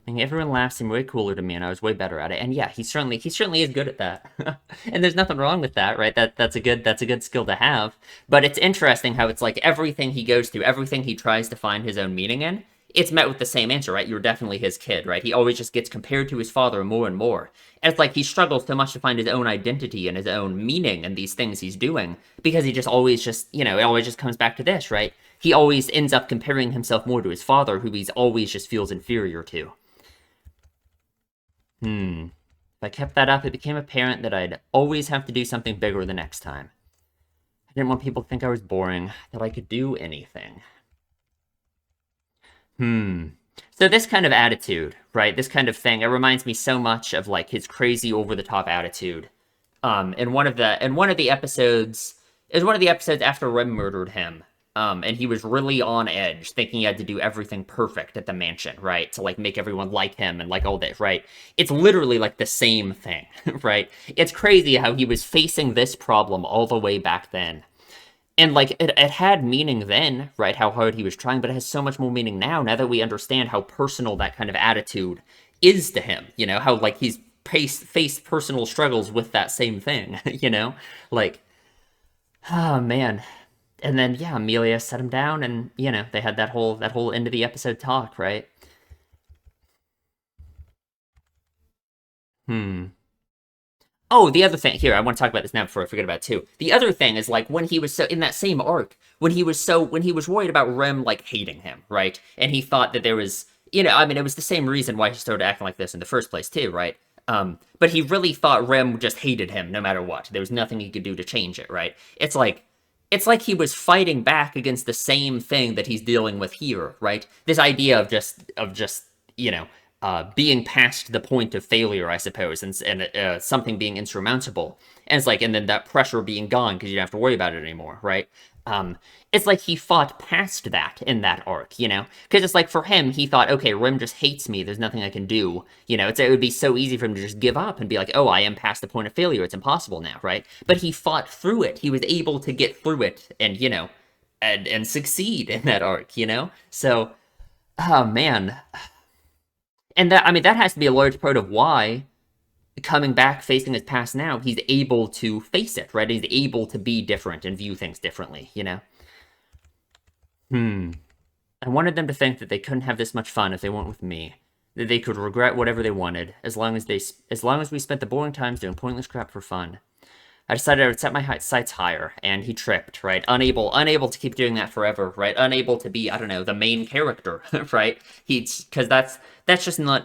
I mean, everyone laughs seemed way cooler to me, and I was way better at it. And yeah, he certainly is good at that. And there's nothing wrong with that, right? That's a good skill to have. But it's interesting how it's like everything he goes through, everything he tries to find his own meaning in, it's met with the same answer, right? You're definitely his kid, right? He always just gets compared to his father more and more. And it's like he struggles so much to find his own identity and his own meaning in these things he's doing because he just always it always just comes back to this, right? He always ends up comparing himself more to his father, who he's always just feels inferior to. Hmm. If I kept that up, it became apparent that I'd always have to do something bigger the next time. I didn't want people to think I was boring, that I could do anything. Hmm. So this kind of attitude, right? This kind of thing, it reminds me so much of like his crazy over the top attitude. In one of the episodes, it was one of the episodes after Rem murdered him. And he was really on edge, thinking he had to do everything perfect at the mansion, right? To like make everyone like him and like all this, right? It's literally like the same thing, right? It's crazy how he was facing this problem all the way back then. And like it had meaning then, right? How hard he was trying, but it has so much more meaning now that we understand how personal that kind of attitude is to him. How like he's faced personal struggles with that same thing, Like, oh man. And then yeah, Amelia set him down and they had that whole end of the episode talk, right? Hmm. Oh, the other thing here, I want to talk about this now before I forget about it too. The other thing is like when he was so in that same arc, when he was worried about Rem like hating him, right? And he thought that there was, I mean, it was the same reason why he started acting like this in the first place too, right? But he really thought Rem just hated him no matter what. There was nothing he could do to change it, right? It's like he was fighting back against the same thing that he's dealing with here, right? This idea of just being past the point of failure, I suppose, and something being insurmountable, and it's like, and then that pressure being gone because you don't have to worry about it anymore, right? Um, it's like he fought past that in that arc, because it's like for him, he thought, okay, Rim just hates me. There's nothing I can do, it would be so easy for him to just give up and be like, oh, I am past the point of failure. It's impossible now, right? But he fought through it. He was able to get through it, and and succeed in that arc, So, oh man, and that, I mean, that has to be a large part of why coming back, facing his past now, he's able to face it, right? He's able to be different and view things differently. Hmm. I wanted them to think that they couldn't have this much fun if they weren't with me. That they could regret whatever they wanted, as long as we spent the boring times doing pointless crap for fun. I decided I would set my sights higher, and he tripped, right? Unable to keep doing that forever, right? Unable to be, I don't know, the main character, right? Because that's just not.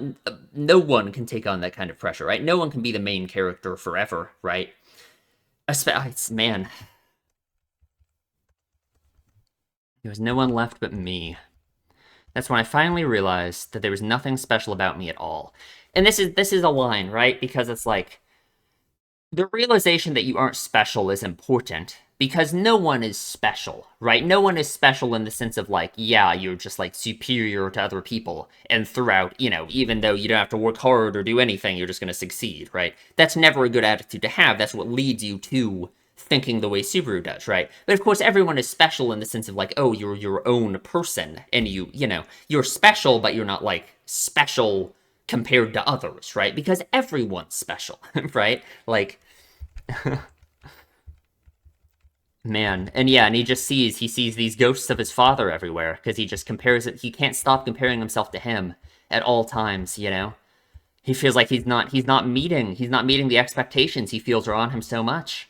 No one can take on that kind of pressure, right? No one can be the main character forever, right? Man, there was no one left but me. That's when I finally realized that there was nothing special about me at all. And this is a line, right? Because it's like the realization that you aren't special is important because no one is special, right? No one is special in the sense of like, yeah, you're just like superior to other people. And throughout, even though you don't have to work hard or do anything, you're just going to succeed, right? That's never a good attitude to have. That's what leads you to thinking the way Subaru does, right? But of course, everyone is special in the sense of like, oh, you're your own person and you're special, but you're not like special compared to others, right? Because everyone's special, right? Like, man, and yeah, and he sees these ghosts of his father everywhere because he just compares it. He can't stop comparing himself to him at all times. He feels like he's not meeting the expectations he feels are on him so much,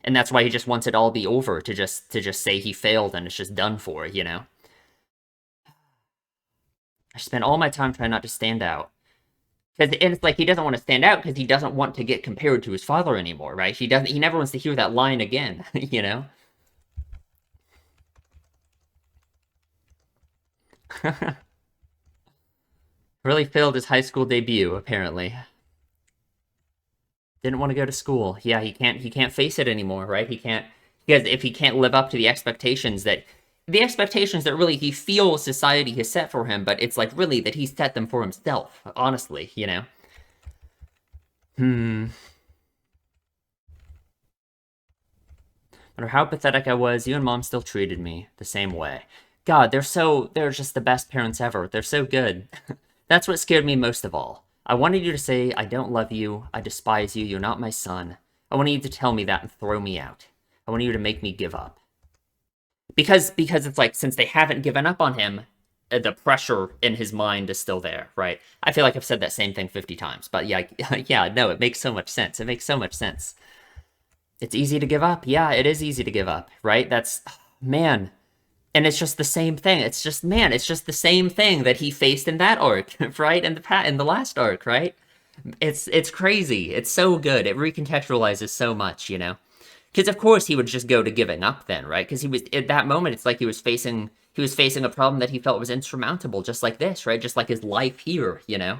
and that's why he just wants it all be over to just say he failed and it's just done for. I spent all my time trying not to stand out. Because it's like he doesn't want to stand out because he doesn't want to get compared to his father anymore, right? He never wants to hear that line again, Really failed his high school debut, apparently. Didn't want to go to school. Yeah, he can't face it anymore, right? Because if he can't live up to the expectations that really he feels society has set for him, but it's like really that he set them for himself, honestly. Hmm. No matter how pathetic I was, you and Mom still treated me the same way. God, they're just the best parents ever. They're so good. That's what scared me most of all. I wanted you to say, I don't love you, I despise you, you're not my son. I wanted you to tell me that and throw me out. I wanted you to make me give up. Because it's like, since they haven't given up on him, the pressure in his mind is still there, right? I feel like I've said that same thing 50 times, but yeah, yeah, no, it makes so much sense. It makes so much sense. It's easy to give up. Yeah, it is easy to give up, right? Man. And it's just the same thing. It's just the same thing that he faced in that arc, right? In the last arc, right? It's crazy. It's so good. It recontextualizes so much. Because of course he would just go to giving up then, right? Because he was at that moment, it's like he was facing a problem that he felt was insurmountable, just like this, right? Just like his life here, you know.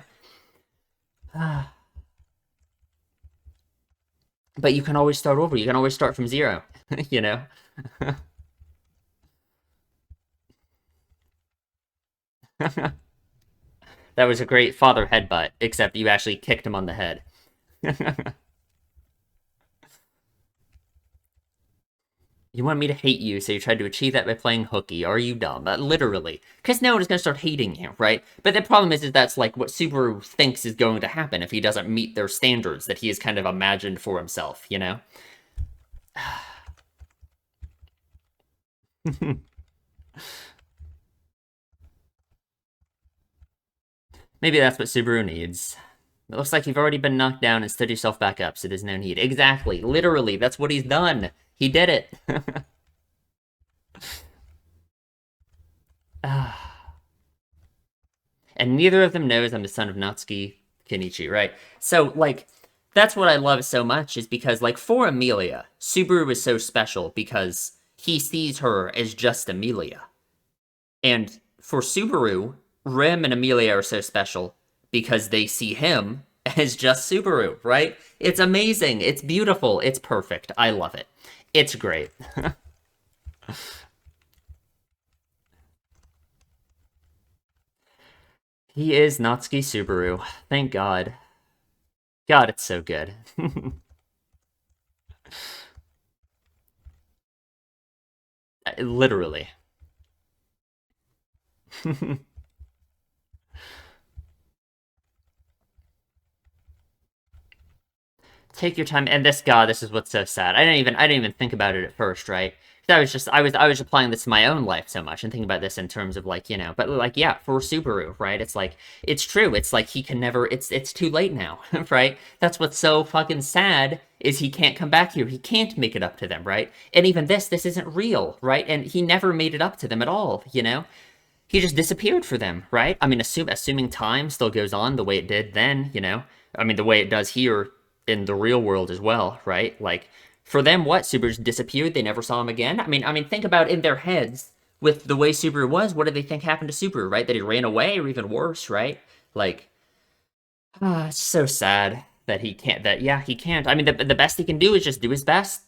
But you can always start over. You can always start from zero, you know. That was a great father headbutt, except you actually kicked him on the head. You want me to hate you, so you tried to achieve that by playing hooky. Are you dumb? Literally. Because no one is going to start hating you, right? But the problem is that's like what Subaru thinks is going to happen if he doesn't meet their standards that he has kind of imagined for himself, you know? Maybe that's what Subaru needs. It looks like you've already been knocked down and stood yourself back up, so there's no need. Exactly. Literally, that's what he's done. He did it. And neither of them knows I'm the son of Natsuki Kenichi, right? So, like, that's what I love so much is because, like, for Amelia, Subaru is so special because he sees her as just Amelia. And for Subaru, Rim and Amelia are so special because they see him as just Subaru, right? It's amazing. It's beautiful. It's perfect. I love it. It's great. He is Natsuki Subaru. Thank God. God, it's so good. Literally. Take your time. And this God, this is what's so sad. I didn't even think about it at first, right? I was applying this to my own life so much and thinking about this in terms of like, but like, yeah, for Subaru, right? It's like, it's true. It's like he can never, it's too late now, right? That's what's so fucking sad is he can't come back here. He can't make it up to them, right? And even this isn't real, right? And he never made it up to them at all. He just disappeared for them, right? I mean, assuming time still goes on the way it did then. I mean, the way it does here in the real world as well, right? Like, for them, what? Subaru's disappeared. They never saw him again. I mean, think about in their heads with the way Subaru was. What did they think happened to Subaru, right? That he ran away, or even worse, right? Like, it's so sad that he can't. That yeah, he can't. I mean, the best he can do is just do his best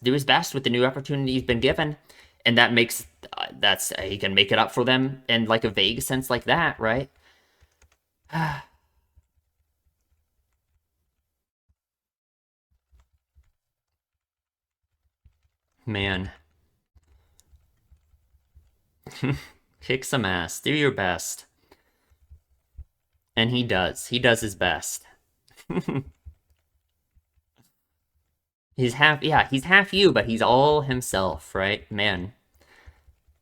with the new opportunity he's been given, and that makes that's he can make it up for them in like a vague sense like that, right? Man, kick some ass. Do your best, and he does. He does his best. He's half you, but he's all himself, right? Man.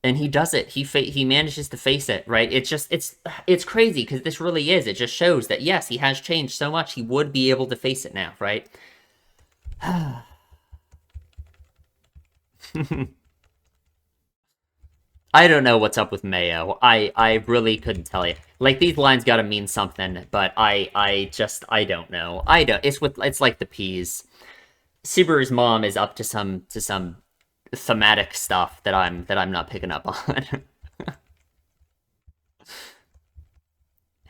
And he does it. He manages to face it, right? It's crazy because this really is. It just shows that yes, he has changed so much. He would be able to face it now, right? I don't know what's up with Mayo. I really couldn't tell you. Like these lines got to mean something, but I don't know. I don't. It's like the peas. Subaru's mom is up to some thematic stuff that I'm not picking up on.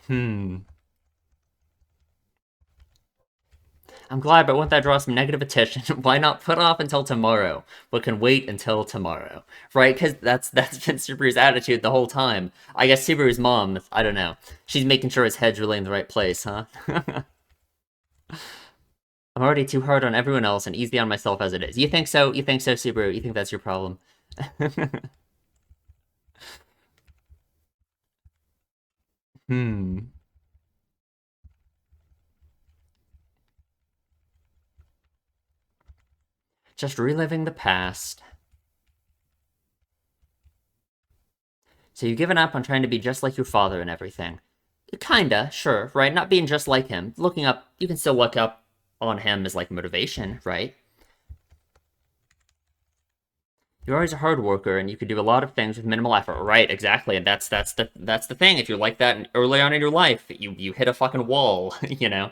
Hmm. I'm glad, but won't that draw some negative attention? Why not put off until tomorrow? What can wait until tomorrow? Right? Because that's been Subaru's attitude the whole time. I guess Subaru's mom, I don't know. She's making sure his head's really in the right place, huh? I'm already too hard on everyone else and easy on myself as it is. You think so? You think so, Subaru? You think that's your problem? Hmm. Just reliving the past. So you've given up on trying to be just like your father and everything. Kinda, sure, right? Not being just like him. Looking up, you can still look up on him as like motivation, right? You're always a hard worker, and you could do a lot of things with minimal effort, right? Exactly, and that's the thing. If you're like that early on in your life, you hit a fucking wall, you know.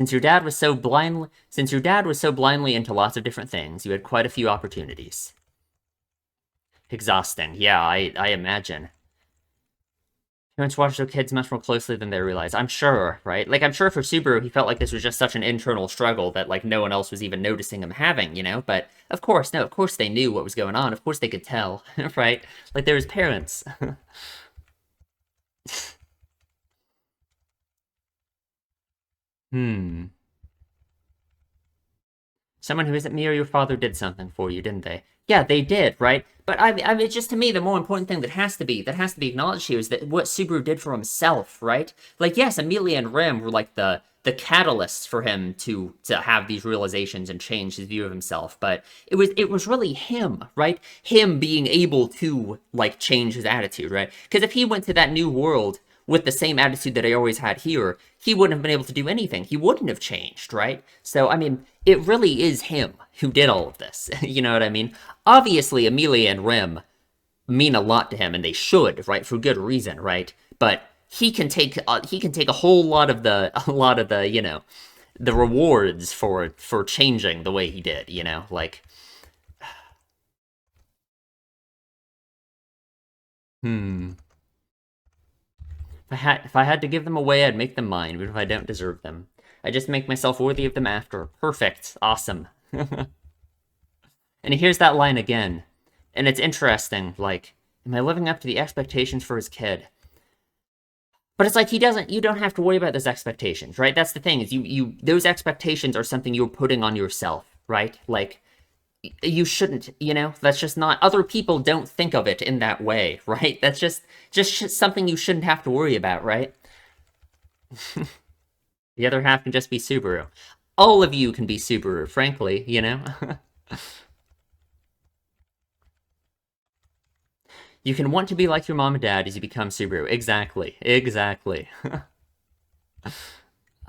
Since your dad was so blindly into lots of different things, you had quite a few opportunities. Exhausting. Yeah, I imagine. Parents watch their kids much more closely than they realize. I'm sure, right? Like, I'm sure for Subaru, he felt like this was just such an internal struggle that, like, no one else was even noticing him having, you know? But, of course, no, of course they knew what was going on. Of course they could tell, right? Like, they're his parents. Hmm. Someone who isn't me or your father did something for you, didn't they? Yeah, they did, right? But I mean, just to me, the more important thing that has to be acknowledged here is that what Subaru did for himself, right? Like, yes, Amelia and Rim were like the catalysts for him to have these realizations and change his view of himself. But it was really him, right? Him being able to like change his attitude, right? Because if he went to that new world with the same attitude that I always had here, he wouldn't have been able to do anything. He wouldn't have changed, right? So, I mean, it really is him who did all of this. You know what I mean? Obviously, Amelia and Rim mean a lot to him, and they should, right? For good reason, right? But he can take a whole lot of the the rewards for changing the way he did. Like, hmm. If I had to give them away, I'd make them mine, even if I don't deserve them. I just make myself worthy of them after. Perfect. Awesome. And here's that line again. And it's interesting, like, am I living up to the expectations for his kid? But it's like you don't have to worry about those expectations, right? That's the thing, is those expectations are something you're putting on yourself, right? Like, you shouldn't, that's just not, other people don't think of it in that way, right? That's just something you shouldn't have to worry about, right? The other half can just be Subaru. All of you can be Subaru, frankly. You can want to be like your mom and dad as you become Subaru. Exactly. Exactly.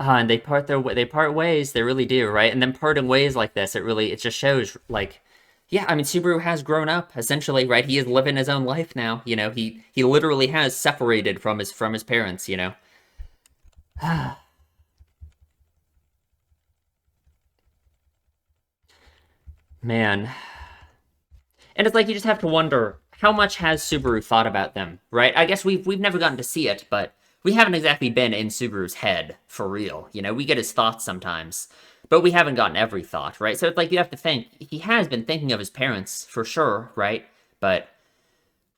And they part ways, they really do, right? And then parting ways like this, it just shows, like, yeah, I mean, Subaru has grown up essentially, right? He is living his own life now. He literally has separated from his parents. Man, and it's like you just have to wonder how much has Subaru thought about them, right? I guess we've never gotten to see it, but we haven't exactly been in Subaru's head for real. We get his thoughts sometimes, but we haven't gotten every thought, right? So it's like you have to think he has been thinking of his parents for sure, right? But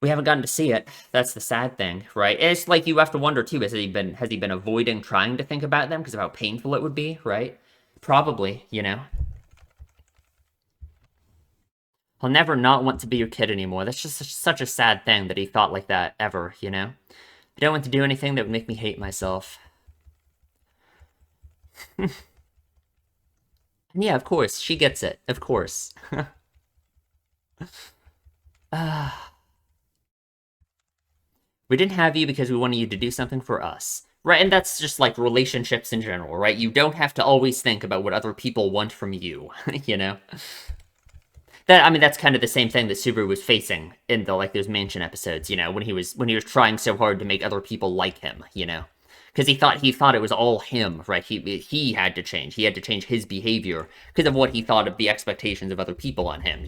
we haven't gotten to see it. That's the sad thing, right? And it's like you have to wonder too, has he been avoiding trying to think about them because of how painful it would be, right? Probably. He'll never not want to be your kid anymore. That's just such a sad thing that he thought like that ever. I don't want to do anything that would make me hate myself. And yeah, of course, she gets it. Of course. We didn't have you because we wanted you to do something for us. Right, and that's just like relationships in general, right? You don't have to always think about what other people want from you, you know? I mean, that's kind of the same thing that Subaru was facing in the like those mansion episodes, when he was trying so hard to make other people like him. Because he thought it was all him, right? He had to change. He had to change his behavior because of what he thought of the expectations of other people on him.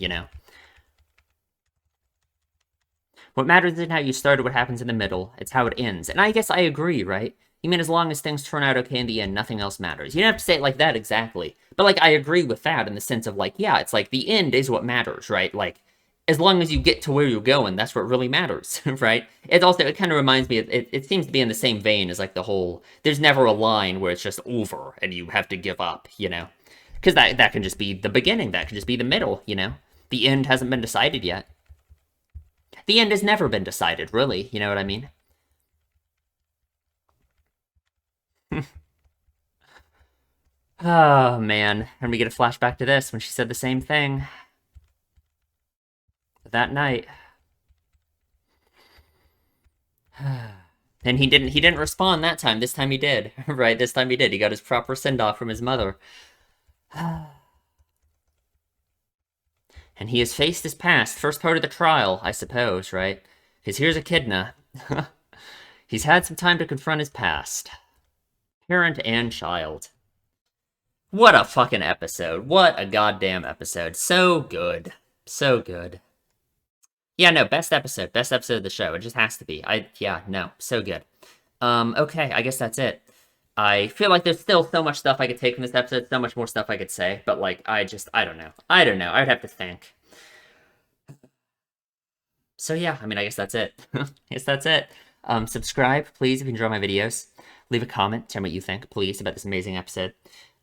What matters isn't how you start or what happens in the middle, it's how it ends. And I guess I agree, right? You mean as long as things turn out okay in the end, nothing else matters. You don't have to say it like that exactly. But, like, I agree with that in the sense of, like, yeah, it's like the end is what matters, right? Like, as long as you get to where you're going, that's what really matters, right? It kind of reminds me, it seems to be in the same vein as, like, the whole, there's never a line where it's just over and you have to give up. Because that can just be the beginning, that can just be the middle. The end hasn't been decided yet. The end has never been decided, really. You know what I mean? Oh, man. And we get a flashback to this when she said the same thing that night. And he didn't respond that time. This time he did. Right? This time he did. He got his proper send-off from his mother. And he has faced his past. First part of the trial, I suppose, right? Because here's Echidna. He's had some time to confront his past. Parent and child. What a fucking episode. What a goddamn episode. So good. So good. Yeah, no, best episode. Best episode of the show. It just has to be. Yeah, no, so good. Okay, I guess that's it. I feel like there's still so much stuff I could take from this episode, so much more stuff I could say, but like, I don't know. I don't know. I'd have to think. So yeah, I mean, I guess that's it. I guess that's it. Subscribe, please, if you enjoy my videos. Leave a comment, tell me what you think, please, about this amazing episode.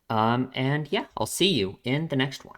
And yeah, I'll see you in the next one.